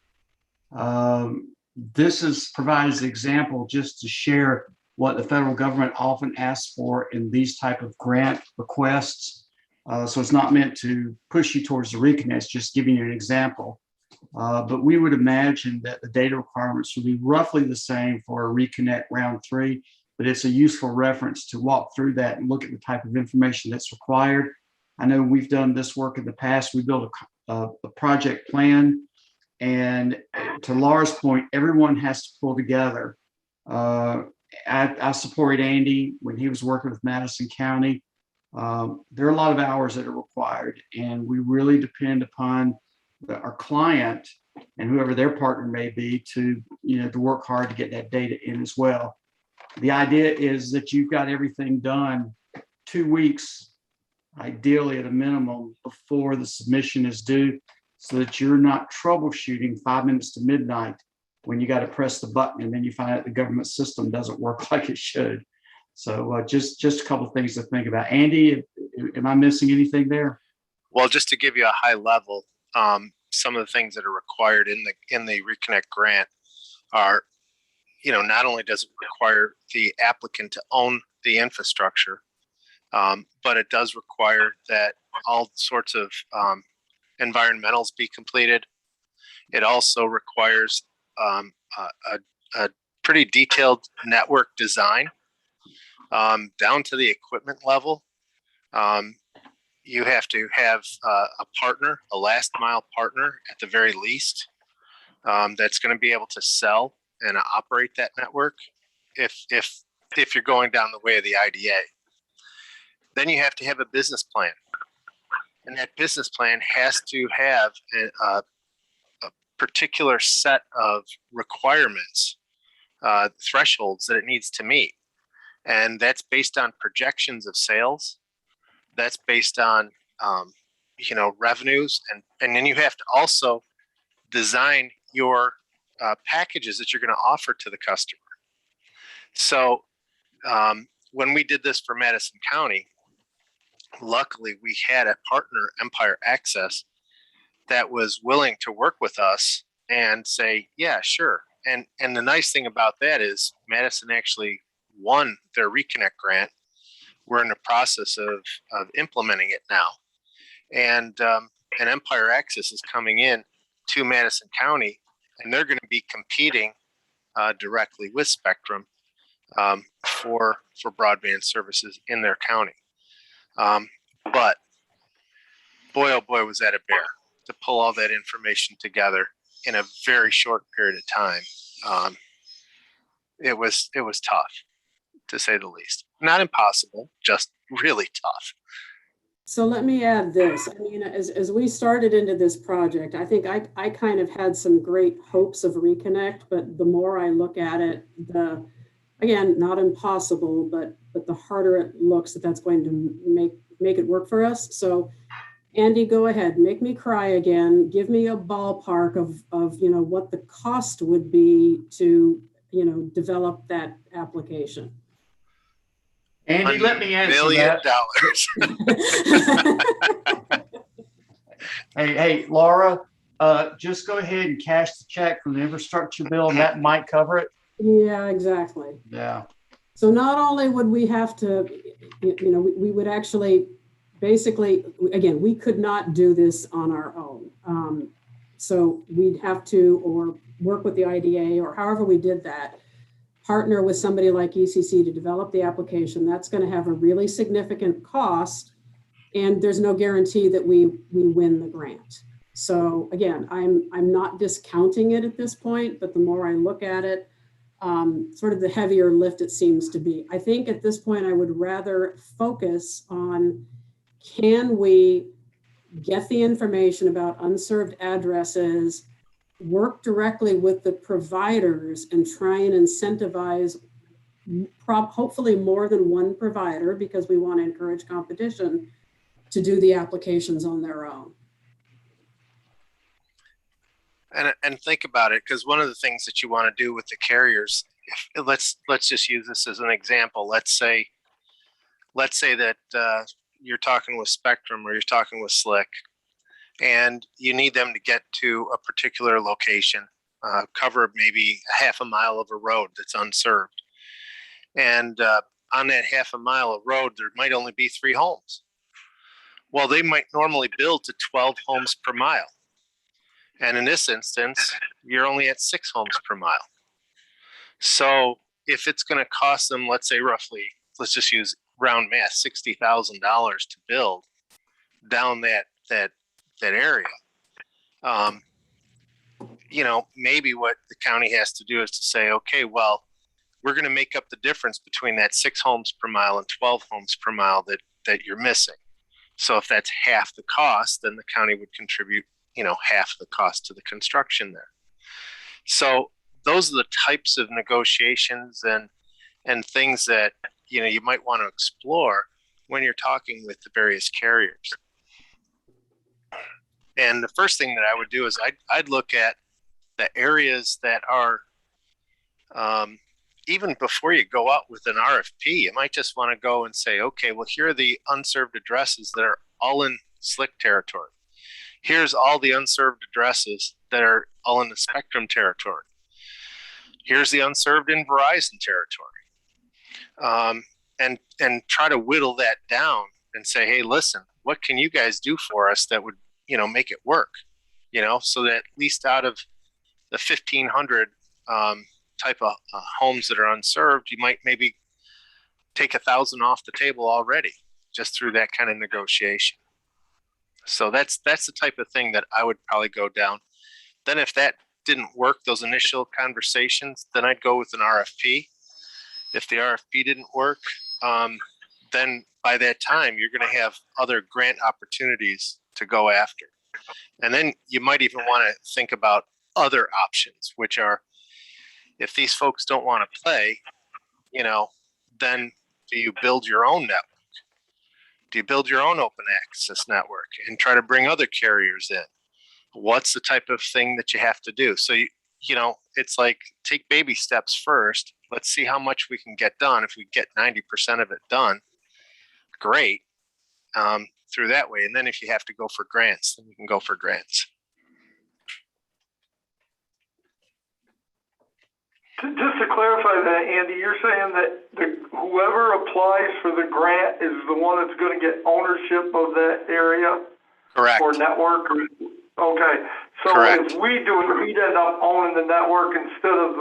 This provides an example just to share what the federal government often asks for in these type of grant requests. So it's not meant to push you towards the Reconnect, just giving you an example. But we would imagine that the data requirements would be roughly the same for a Reconnect round 3, but it's a useful reference to walk through that and look at the type of information that's required. I know we've done this work in the past. We built a project plan, and to Laura's point, everyone has to pull together. I supported Andy when he was working with Madison County. There are a lot of hours that are required, and we really depend upon our client and whoever their partner may be to work hard to get that data in as well. The idea is that you've got everything done 2 weeks, ideally at a minimum, before the submission is due, so that you're not troubleshooting 5 minutes to midnight when you got to press the button and then you find out the government system doesn't work like it should. So just a couple of things to think about. Andy, am I missing anything there? Well, just to give you a high level, some of the things that are required in the Reconnect grant are, not only does it require the applicant to own the infrastructure, but it does require that all sorts of environmentals be completed. It also requires a pretty detailed network design down to the equipment level. You have to have a partner, a last mile partner at the very least, that's going to be able to sell and operate that network if you're going down the way of the IDA. Then you have to have a business plan. And that business plan has to have a particular set of requirements, thresholds that it needs to meet. And that's based on projections of sales. That's based on, revenues. And then you have to also design your packages that you're going to offer to the customer. So when we did this for Madison County, luckily we had a partner, Empire Access, that was willing to work with us and say, yeah, sure, And the nice thing about that is Madison actually won their Reconnect grant. We're in the process of implementing it now. And Empire Access is coming in to Madison County, and they're going to be competing directly with Spectrum for broadband services in their county. But boy, oh boy, was that a bear to pull all that information together in a very short period of time. It was tough, to say the least. Not impossible, just really tough. So let me add this. I mean, as we started into this project, I think I kind of had some great hopes of Reconnect, but the more I look at it, again, not impossible, but the harder it looks that's going to make it work for us. So Andy, go ahead, make me cry again. Give me a ballpark of what the cost would be to, develop that application. Andy, let me answer $1 that. Hey, Laura, just go ahead and cash the check from the infrastructure bill, and that might cover it. Yeah, exactly. Yeah. So not only would we have to, we would actually, basically, again, we could not do this on our own. So we'd have to, or work with the IDA, or however we did that, partner with somebody like ECC to develop the application. That's going to have a really significant cost, and there's no guarantee that we win the grant. So again, I'm not discounting it at this point, but the more I look at it, sort of the heavier lift it seems to be. I think at this point, I would rather focus on, can we get the information about unserved addresses, work directly with the providers, and try and incentivize hopefully more than one provider, because we want to encourage competition, to do the applications on their own. And think about it, because one of the things that you want to do with the carriers, let's just use this as an example. Let's say that you're talking with Spectrum or you're talking with Slick, and you need them to get to a particular location, cover maybe a half a mile of a road that's unserved. And on that half a mile of road, there might only be 3 homes. Well, they might normally build to 12 homes per mile. And in this instance, you're only at 6 homes per mile. So if it's going to cost them, let's say roughly, let's just use round math, $60,000 to build down that area, maybe what the county has to do is to say, okay, well, we're going to make up the difference between that 6 homes per mile and 12 homes per mile that you're missing. So if that's half the cost, then the county would contribute, half the cost to the construction there. So those are the types of negotiations and things that, you might want to explore when you're talking with the various carriers. And the first thing that I would do is I'd look at the areas that are, even before you go out with an RFP, you might just want to go and say, okay, well, here are the unserved addresses that are all in Slick territory. Here's all the unserved addresses that are all in the Spectrum territory. Here's the unserved in Verizon territory. And try to whittle that down and say, hey, listen, what can you guys do for us that would, make it work, so that at least out of the 1,500 type of homes that are unserved, you might maybe take 1,000 off the table already just through that kind of negotiation. So that's the type of thing that I would probably go down. Then if that didn't work, those initial conversations, then I'd go with an RFP. If the RFP didn't work, then by that time, you're going to have other grant opportunities to go after. And then you might even want to think about other options, which are, if these folks don't want to play, then do you build your own network? Do you build your own open access network and try to bring other carriers in? What's the type of thing that you have to do? So, it's like, take baby steps first. Let's see how much we can get done. If we get 90% of it done, great, through that way. And then if you have to go for grants, then you can go for grants. Just to clarify that, Andy, you're saying that whoever applies for the grant is the one that's going to get ownership of that area? Correct. Or network? Okay. So Correct. if we do it, we'd end up owning the network instead of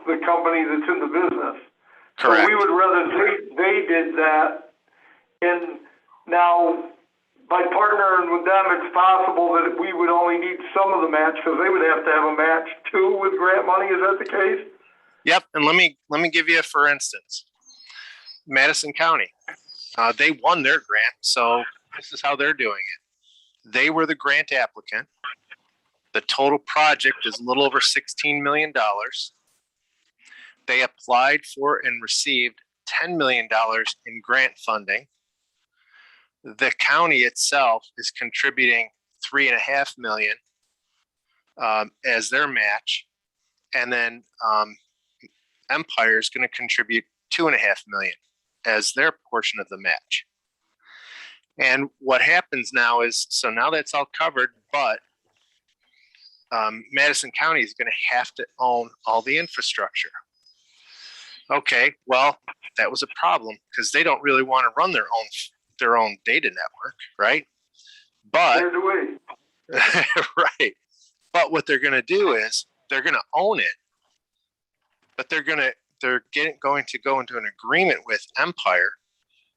the company that's in the business. Correct. So we would rather they did that. And now, by partnering with them, it's possible that we would only need some of the match because they would have to have a match too with grant money. Is that the case? Yep. And let me give you a for instance. Madison County, they won their grant, so this is how they're doing it. They were the grant applicant. The total project is a little over $16 million. They applied for and received $10 million in grant funding. The county itself is contributing $3.5 million as their match, and then Empire is going to contribute $2.5 million as their portion of the match. And what happens now is, so now that's all covered, but Madison County is going to have to own all the infrastructure. Okay, well, that was a problem because they don't really want to run their own data network, right? But right. But what they're going to do is they're going to own it, but they're going to go into an agreement with Empire,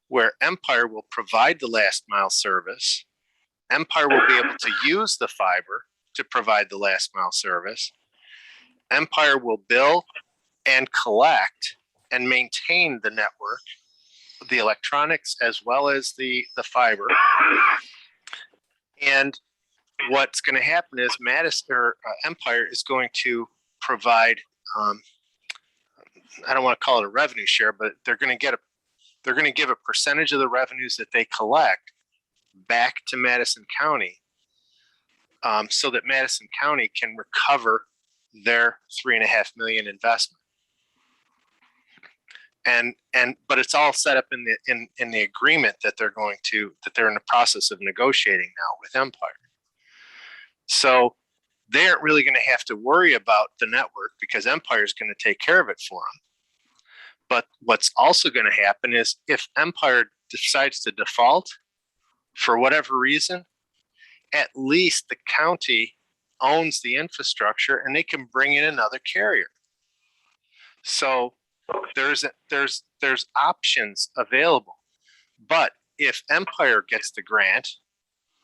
where Empire will provide the last mile service. Empire will be able to use the fiber to provide the last mile service. Empire will bill and collect and maintain the network, the electronics, as well as the fiber. And what's going to happen is Empire is going to provide, I don't want to call it a revenue share, but they're going to give a percentage of the revenues that they collect back to Madison County, so that Madison County can recover their $3.5 million investment. But it's all set up in the agreement that they're in the process of negotiating now with Empire. So they aren't really going to have to worry about the network because Empire is going to take care of it for them. But what's also going to happen is if Empire decides to default for whatever reason, at least the county owns the infrastructure and they can bring in another carrier. So there's options available. But if Empire gets the grant,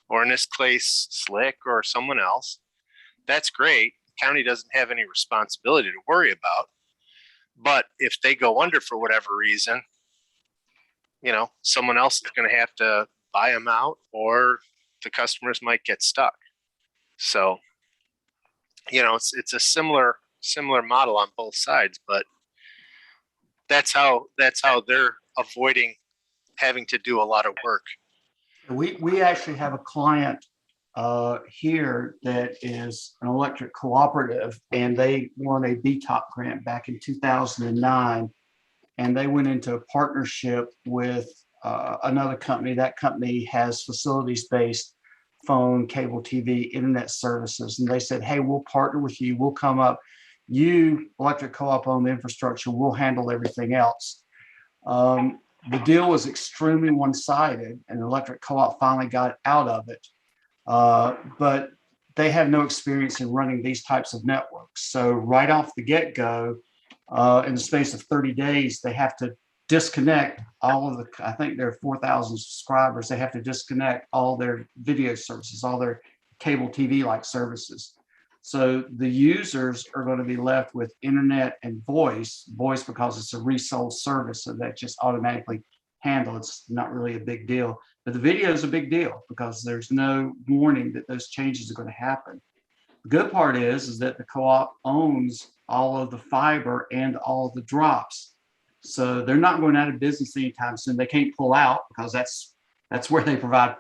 or in this case, Slick or someone else, that's great. The county doesn't have any responsibility to worry about. But if they go under for whatever reason, someone else is going to have to buy them out, or the customers might get stuck. So, it's a similar model on both sides, but that's how they're avoiding having to do a lot of work. We actually have a client here that is an electric cooperative, and they won a BTOP grant back in 2009, and they went into a partnership with another company. That company has facilities-based phone, cable TV, internet services, and they said, hey, we'll partner with you. We'll come up. You, electric co-op, own the infrastructure. We'll handle everything else. The deal was extremely one-sided, and the electric co-op finally got out of it. But they have no experience in running these types of networks. So right off the get-go, in the space of 30 days, they have to disconnect all of I think there are 4,000 subscribers. They have to disconnect all their video services, all their cable TV-like services. So the users are going to be left with internet and voice because it's a resold service, so that just automatically handled. It's not really a big deal. But the video is a big deal because there's no warning that those changes are going to happen. The good part is that the co-op owns all of the fiber and all of the drops. So they're not going out of business anytime soon. They can't pull out because that's where they provide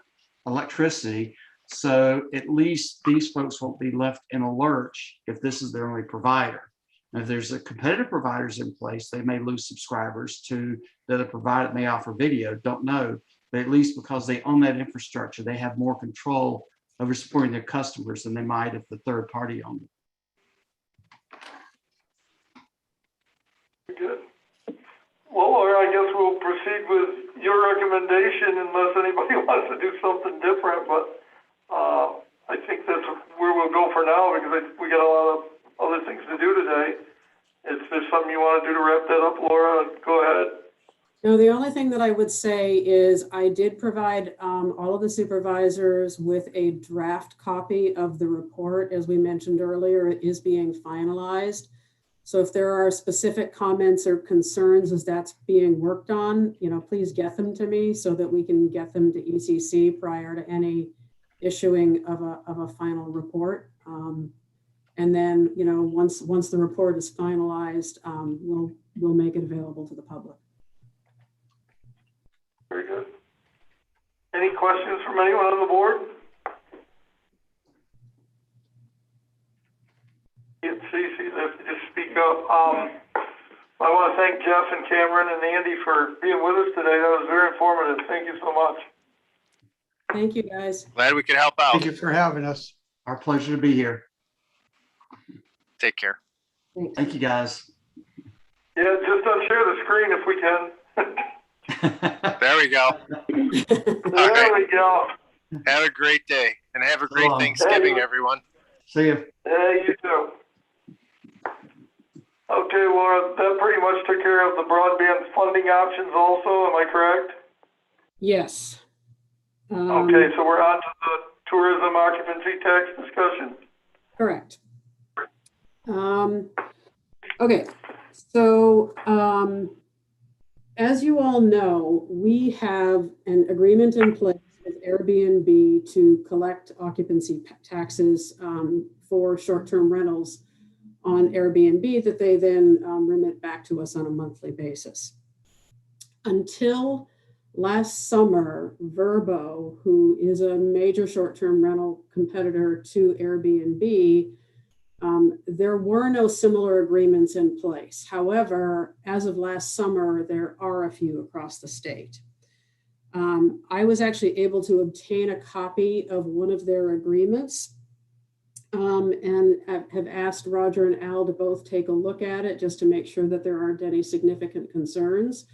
electricity. So at least these folks won't be left in a lurch if this is their only provider. And if there's a competitive providers in place, they may lose subscribers to the other provider that may offer video, don't know. But at least because they own that infrastructure, they have more control over supporting their customers than they might if the third party owned it. good. Well, Laura, I guess we'll proceed with your recommendation unless anybody wants to do something different, but I think that's where we'll go for now because we got a lot of other things to do today. If there's something you want to do to wrap that up, Laura, go ahead. No, the only thing that I would say is I did provide all of the supervisors with a draft copy of the report. As we mentioned earlier, it is being finalized. So if there are specific comments or concerns as that's being worked on, please get them to me so that we can get them to ECC prior to any issuing of a final report. And then, once the report is finalized, we'll make it available to the public. Very good. Any questions from anyone on the board? Cece, just speak up. I want to thank Jeff and Cameron and Andy for being with us today. That was very informative. Thank you so much. Thank you, guys. Glad we could help out. Thank you for having us. Our pleasure to be here. Take care. Thanks. Thank you, guys. Yeah, just unshare the screen if we can. There we go. There we go. Have a great day and have a great So long. Thanksgiving, everyone. See you. Yeah, you too. Okay, Laura, that pretty much took care of the broadband funding options also, am I correct? Yes. Okay, so we're on to the tourism occupancy tax discussion. Correct. Okay, so as you all know, we have an agreement in place with Airbnb to collect occupancy taxes for short-term rentals on Airbnb that they then remit back to us on a monthly basis. Until last summer, Vrbo, who is a major short-term rental competitor to Airbnb, there were no similar agreements in place. However, as of last summer, there are a few across the state. I was actually able to obtain a copy of one of their agreements and have asked Roger and Al to both take a look at it just to make sure that there aren't any significant concerns.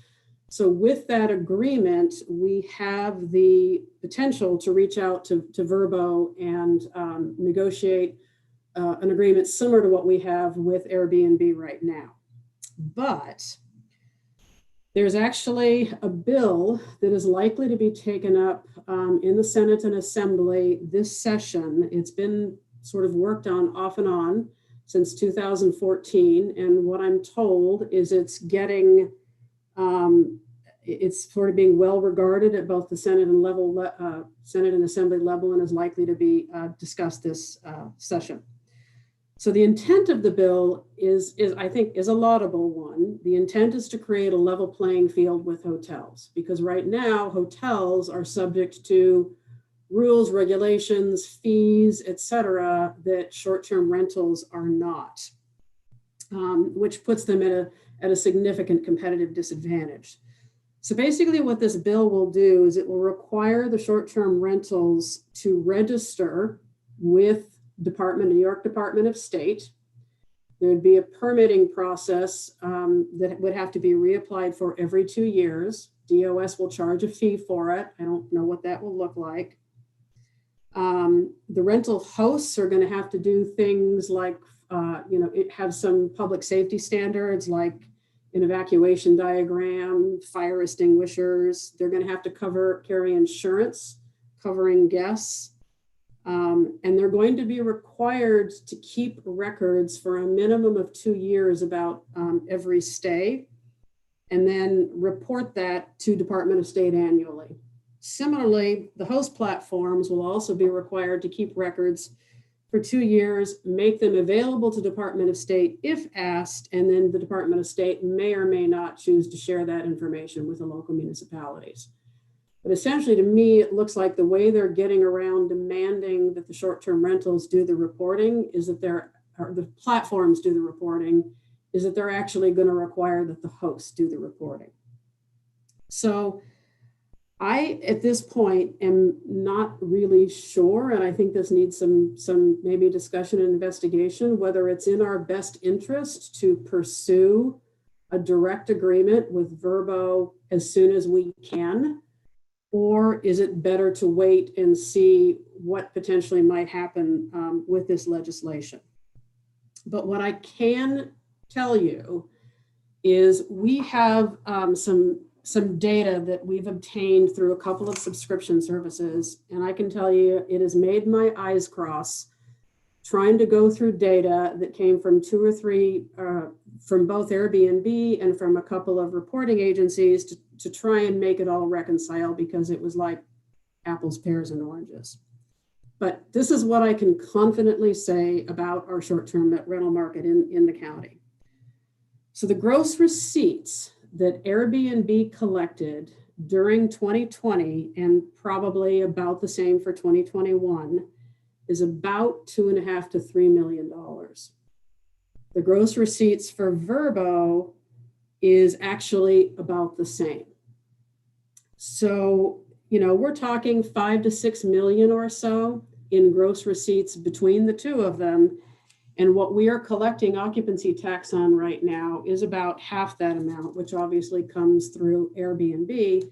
So with that agreement, we have the potential to reach out to Vrbo and negotiate an agreement similar to what we have with Airbnb right now. But there's actually a bill that is likely to be taken up in the Senate and Assembly this session. It's been sort of worked on off and on since 2014. And what I'm told is it's getting, it's sort of being well regarded at both the Senate and Senate and Assembly level and is likely to be discussed this session. So the intent of the bill is I think is a laudable one. The intent is to create a level playing field with hotels, because right now hotels are subject to rules, regulations, fees, etc., that short-term rentals are not, which puts them at a significant competitive disadvantage. So basically what this bill will do is it will require the short-term rentals to register with New York Department of State. There'd be a permitting process that would have to be reapplied for every 2 years. DOS will charge a fee for it. I don't know what that will look like. The rental hosts are going to have to do things like, have some public safety standards like an evacuation diagram, fire extinguishers. They're going to have to carry insurance covering guests. And they're going to be required to keep records for a minimum of 2 years about every stay, and then report that to Department of State annually. Similarly, the host platforms will also be required to keep records for 2 years, make them available to Department of State if asked, and then the Department of State may or may not choose to share that information with the local municipalities. But essentially, to me, it looks like the way they're getting around demanding that the short-term rentals do the reporting is that the platforms do the reporting, is that they're actually going to require that the hosts do the reporting. So I, at this point, am not really sure, and I think this needs some maybe discussion and investigation, whether it's in our best interest to pursue a direct agreement with Verbo as soon as we can? Or is it better to wait and see what potentially might happen with this legislation? But what I can tell you is we have some data that we've obtained through a couple of subscription services. And I can tell you, it has made my eyes cross trying to go through data that came from 2 or 3, from both Airbnb and from a couple of reporting agencies to try and make it all reconcile, because it was like apples, pears, and oranges. But this is what I can confidently say about our short-term rental market in the county. So the gross receipts that Airbnb collected during 2020, and probably about the same for 2021, is about $2.5 to $3 million. The gross receipts for Verbo is actually about the same. So, we're talking 5 to 6 million or so in gross receipts between the two of them. And what we are collecting occupancy tax on right now is about half that amount, which obviously comes through Airbnb.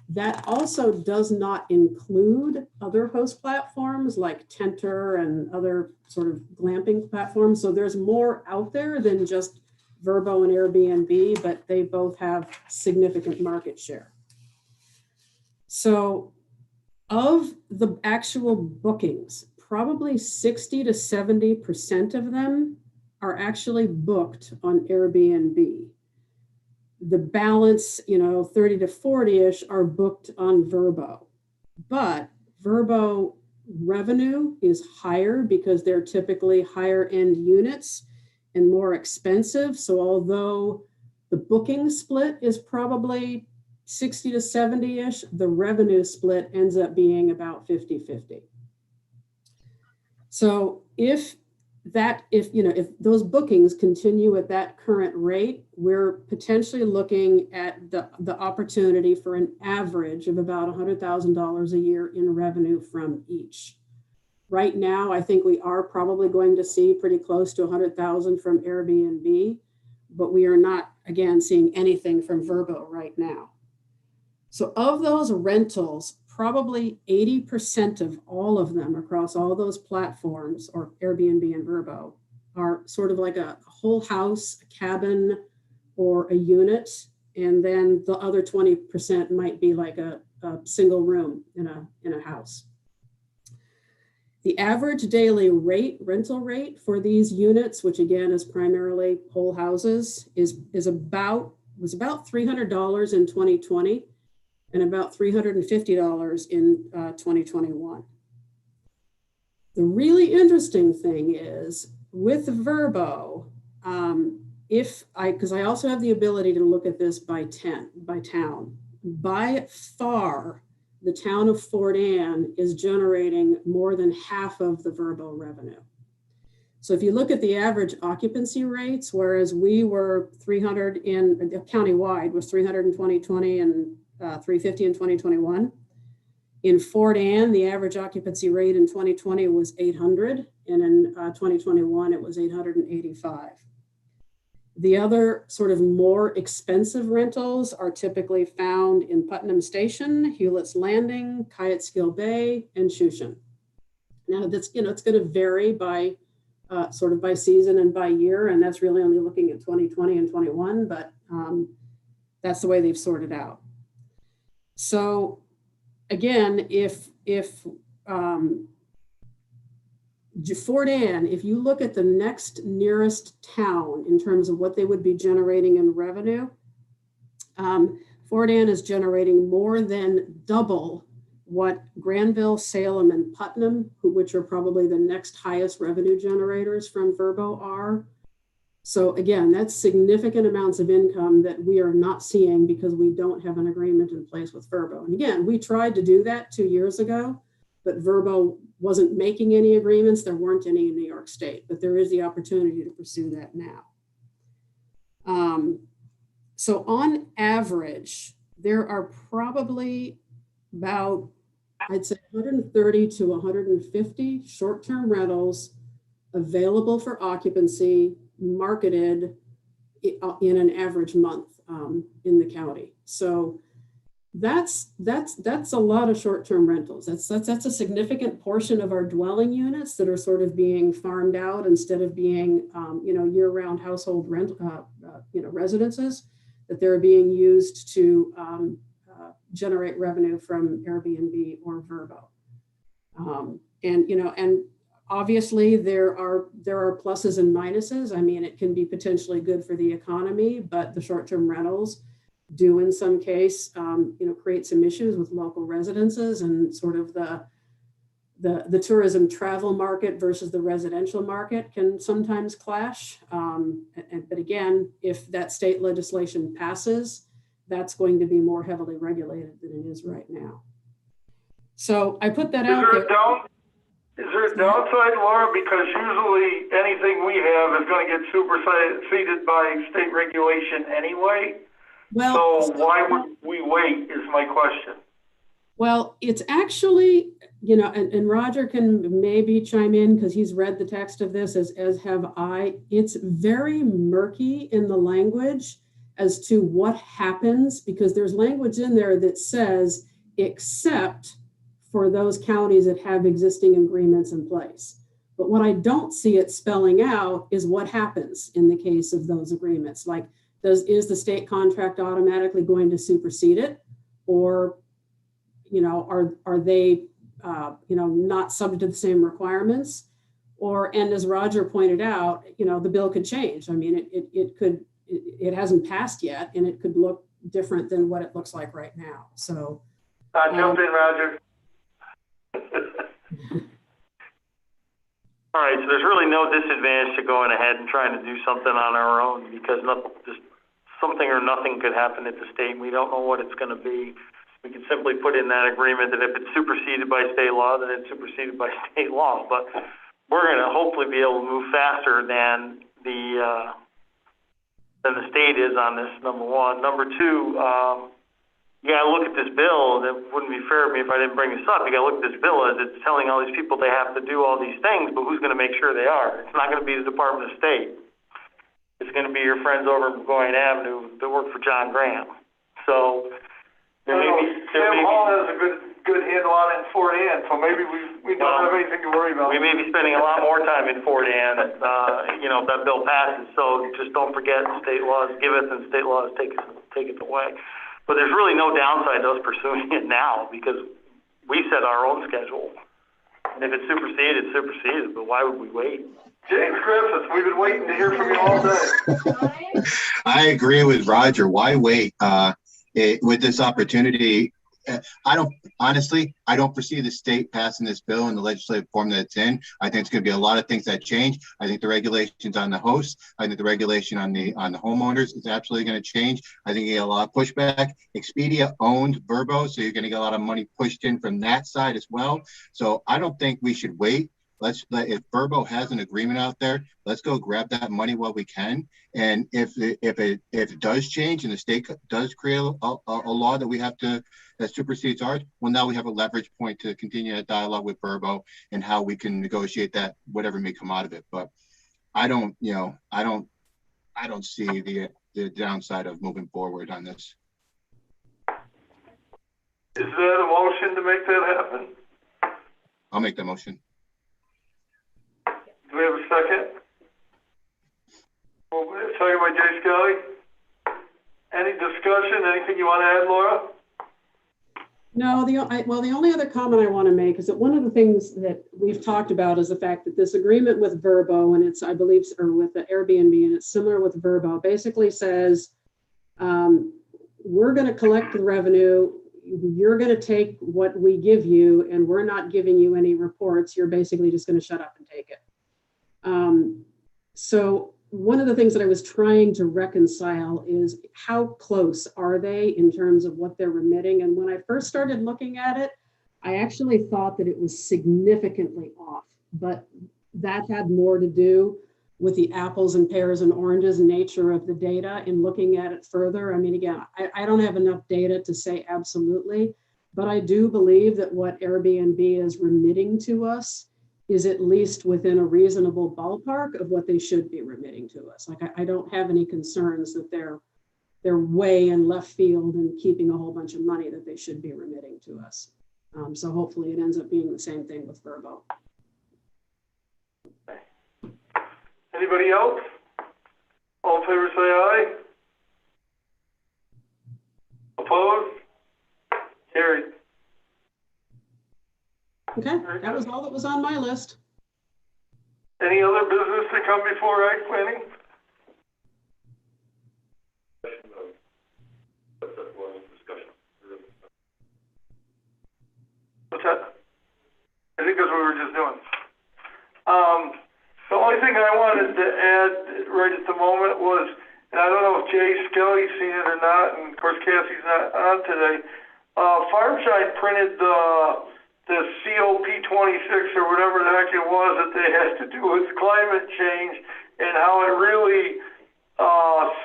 That also does not include other host platforms like Tenter and other sort of glamping platforms. So there's more out there than just Verbo and Airbnb, but they both have significant market share. So of the actual bookings, probably 60 to 70% of them are actually booked on Airbnb. The balance, 30 to 40-ish are booked on Verbo. But Verbo revenue is higher because they're typically higher end units and more expensive. So although the booking split is probably 60 to 70-ish, the revenue split ends up being about 50-50. So if those bookings continue at that current rate, we're potentially looking at the opportunity for an average of about $100,000 a year in revenue from each. Right now, I think we are probably going to see pretty close to 100,000 from Airbnb, but we are not, again, seeing anything from Verbo right now. So of those rentals, probably 80% of all of them across all those platforms, or Airbnb and Verbo, are sort of like a whole house, a cabin, or a unit. And then the other 20% might be like a single room in a house. The average daily rental rate for these units, which again is primarily whole houses, was about $300 in 2020. And about $350 in 2021. The really interesting thing is with Verbo, because I also have the ability to look at this by town. By far, the town of Fort Anne is generating more than half of the Verbo revenue. So if you look at the average occupancy rates, whereas we were 300 countywide was 300 in 2020 and 350 in 2021. In Fort Anne, the average occupancy rate in 2020 was 800, and in 2021, it was 885. The other sort of more expensive rentals are typically found in Putnam Station, Hewlett's Landing, Kayetskill Bay, and Shushan. Now, that's it's going to vary by sort of by season and by year, and that's really only looking at 2020 and 21, but that's the way they've sorted out. So again, if Fort Anne, if you look at the next nearest town in terms of what they would be generating in revenue, Fort Anne is generating more than double what Granville, Salem, and Putnam, which are probably the next highest revenue generators from Verbo, are. So again, that's significant amounts of income that we are not seeing because we don't have an agreement in place with Verbo. And again, we tried to do that 2 years ago, but Verbo wasn't making any agreements. There weren't any in New York State, but there is the opportunity to pursue that now. So on average, there are probably about, I'd say 130 to 150 short-term rentals available for occupancy, marketed in an average month in the county. So that's a lot of short-term rentals. That's a significant portion of our dwelling units that are sort of being farmed out instead of being, year-round household residences, that they're being used to generate revenue from Airbnb or Vrbo. And obviously there are pluses and minuses. I mean, it can be potentially good for the economy, but the short-term rentals do in some case, create some issues with local residences and sort of the tourism travel market versus the residential market can sometimes clash. But again, if that state legislation passes, that's going to be more heavily regulated than it is right now. So I put that out there. Is there a downside, Laura? Because usually anything we have is going to get superseded by state regulation anyway. Well, so why would we wait is my question. Well, it's actually, and Roger can maybe chime in because he's read the text of this as have I. It's very murky in the language as to what happens, because there's language in there that says, except for those counties that have existing agreements in place. But what I don't see it spelling out is what happens in the case of those agreements. Like, is the state contract automatically going to supersede it? Or, are they, not subject to the same requirements? And as Roger pointed out, the bill could change. I mean, it hasn't passed yet, and it could look different than what it looks like right now. So. Jump in, Roger. All right, so there's really no disadvantage to going ahead and trying to do something on our own, because just something or nothing could happen at the state. We don't know what it's going to be. We can simply put in that agreement that if it's superseded by state law, then it's superseded by state law. But we're going to hopefully be able to move faster than the state is on this, number one. Number two, you got to look at this bill. It wouldn't be fair of me if I didn't bring this up. You got to look at this bill as it's telling all these people they have to do all these things, but who's going to make sure they are? It's not going to be the Department of State. It's going to be your friends over at Burgoyne Avenue that work for John Graham. So Sam Hall has a good handle on it in Fort Ann, so maybe we don't have anything to worry about. We may be spending a lot more time in Fort Ann, if that bill passes. So just don't forget, state laws giveth and state laws taketh away. But there's really no downside to us pursuing it now, because we set our own schedule. And if it's superseded, it's superseded, but why would we wait? James Griffiths, we've been waiting to hear from you all day. I agree with Roger. Why wait? With this opportunity, I don't foresee the state passing this bill in the legislative form that it's in. I think it's going to be a lot of things that change. I think the regulations on the hosts, I think the regulation on the homeowners is absolutely going to change. I think you get a lot of pushback. Expedia owned Vrbo, so you're going to get a lot of money pushed in from that side as well. So I don't think we should wait. If Vrbo has an agreement out there, let's go grab that money while we can. And if it does change and the state does create a law that supersedes ours, well, now we have a leverage point to continue that dialogue with Vrbo and how we can negotiate that, whatever may come out of it. But I don't see the downside of moving forward on this. Is that a motion to make that happen? I'll make that motion. Do we have a second? Second by Jay Scully. Any discussion? Anything you want to add, Laura? No, the only other comment I want to make is that one of the things that we've talked about is the fact that this agreement with Vrbo, and it's, I believe, or with the Airbnb, and it's similar with Vrbo, basically says, we're going to collect the revenue, you're going to take what we give you, and we're not giving you any reports. You're basically just going to shut up and take it. So one of the things that I was trying to reconcile is how close are they in terms of what they're remitting? And when I first started looking at it, I actually thought that it was significantly off, but that had more to do with the apples and pears and oranges nature of the data and looking at it further. I mean, again, I don't have enough data to say absolutely, but I do believe that what Airbnb is remitting to us is at least within a reasonable ballpark of what they should be remitting to us. Like, I don't have any concerns that they're way in left field and keeping a whole bunch of money that they should be remitting to us. So hopefully it ends up being the same thing with Verbo. Anybody else? All in favor, say aye. Opposed? Carried. Okay, that was all that was on my list. Any other business to come before ag planning? What's that? I think that's what we were just doing. The only thing I wanted to add right at the moment was, and I don't know if Jay Skelly's seen it or not, and of course Cassie's not on today, Farmshine printed the COP26 or whatever the heck it was that they had to do with climate change and how it really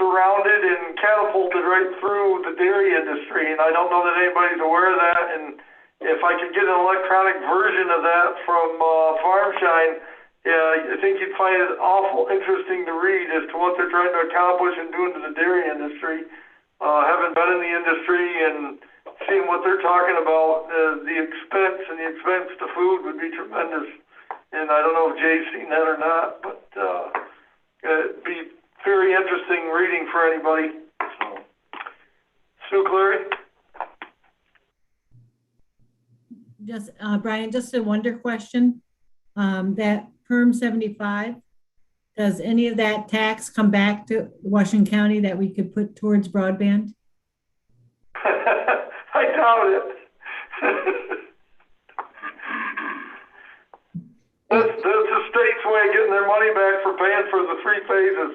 surrounded and catapulted right through the dairy industry. And I don't know that anybody's aware of that. And if I could get an electronic version of that from Farmshine, I think you'd find it awful interesting to read as to what they're trying to accomplish and doing to the dairy industry. Having been in the industry and seeing what they're talking about, the expense to food would be tremendous. And I don't know if Jay's seen that or not, but it'd be very interesting reading for anybody. So, Sue Clary? Just, Brian, just a wonder question. That Perm 75, does any of that tax come back to Washington County that we could put towards broadband? I doubt it. That's the state's way of getting their money back for paying for the 3 phases.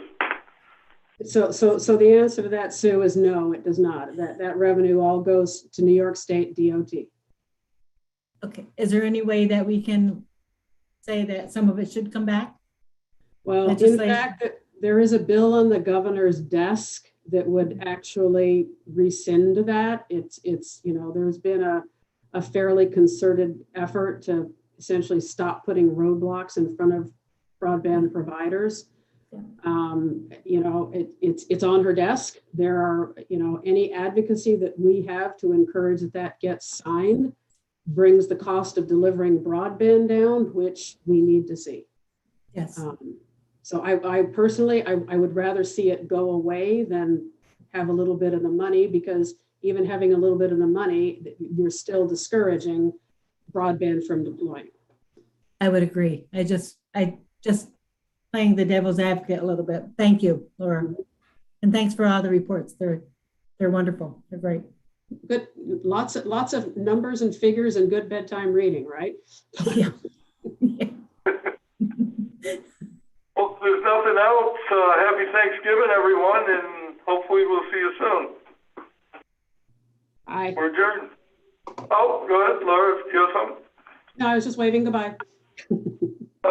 So the answer to that, Sue, is no, it does not. That revenue all goes to New York State DOT. Okay, is there any way that we can say that some of it should come back? Well, in fact, there is a bill on the governor's desk that would actually rescind that. It's there's been a fairly concerted effort to essentially stop putting roadblocks in front of broadband providers. Yeah. It's on her desk. There are, any advocacy that we have to encourage that gets signed brings the cost of delivering broadband down, which we need to see. Yes. So I personally, I would rather see it go away than have a little bit of the money, because even having a little bit of the money, you're still discouraging broadband from deploying. I would agree. I just playing the devil's advocate a little bit. Thank you, Laura. And thanks for all the reports. They're wonderful. They're great. Good. Lots of numbers and figures and good bedtime reading, right? Yeah. Well, if there's nothing else, happy Thanksgiving, everyone, and hopefully we'll see you soon. Aye. We're adjourned. Oh, go ahead, Laura, if you have something. No, I was just waving goodbye.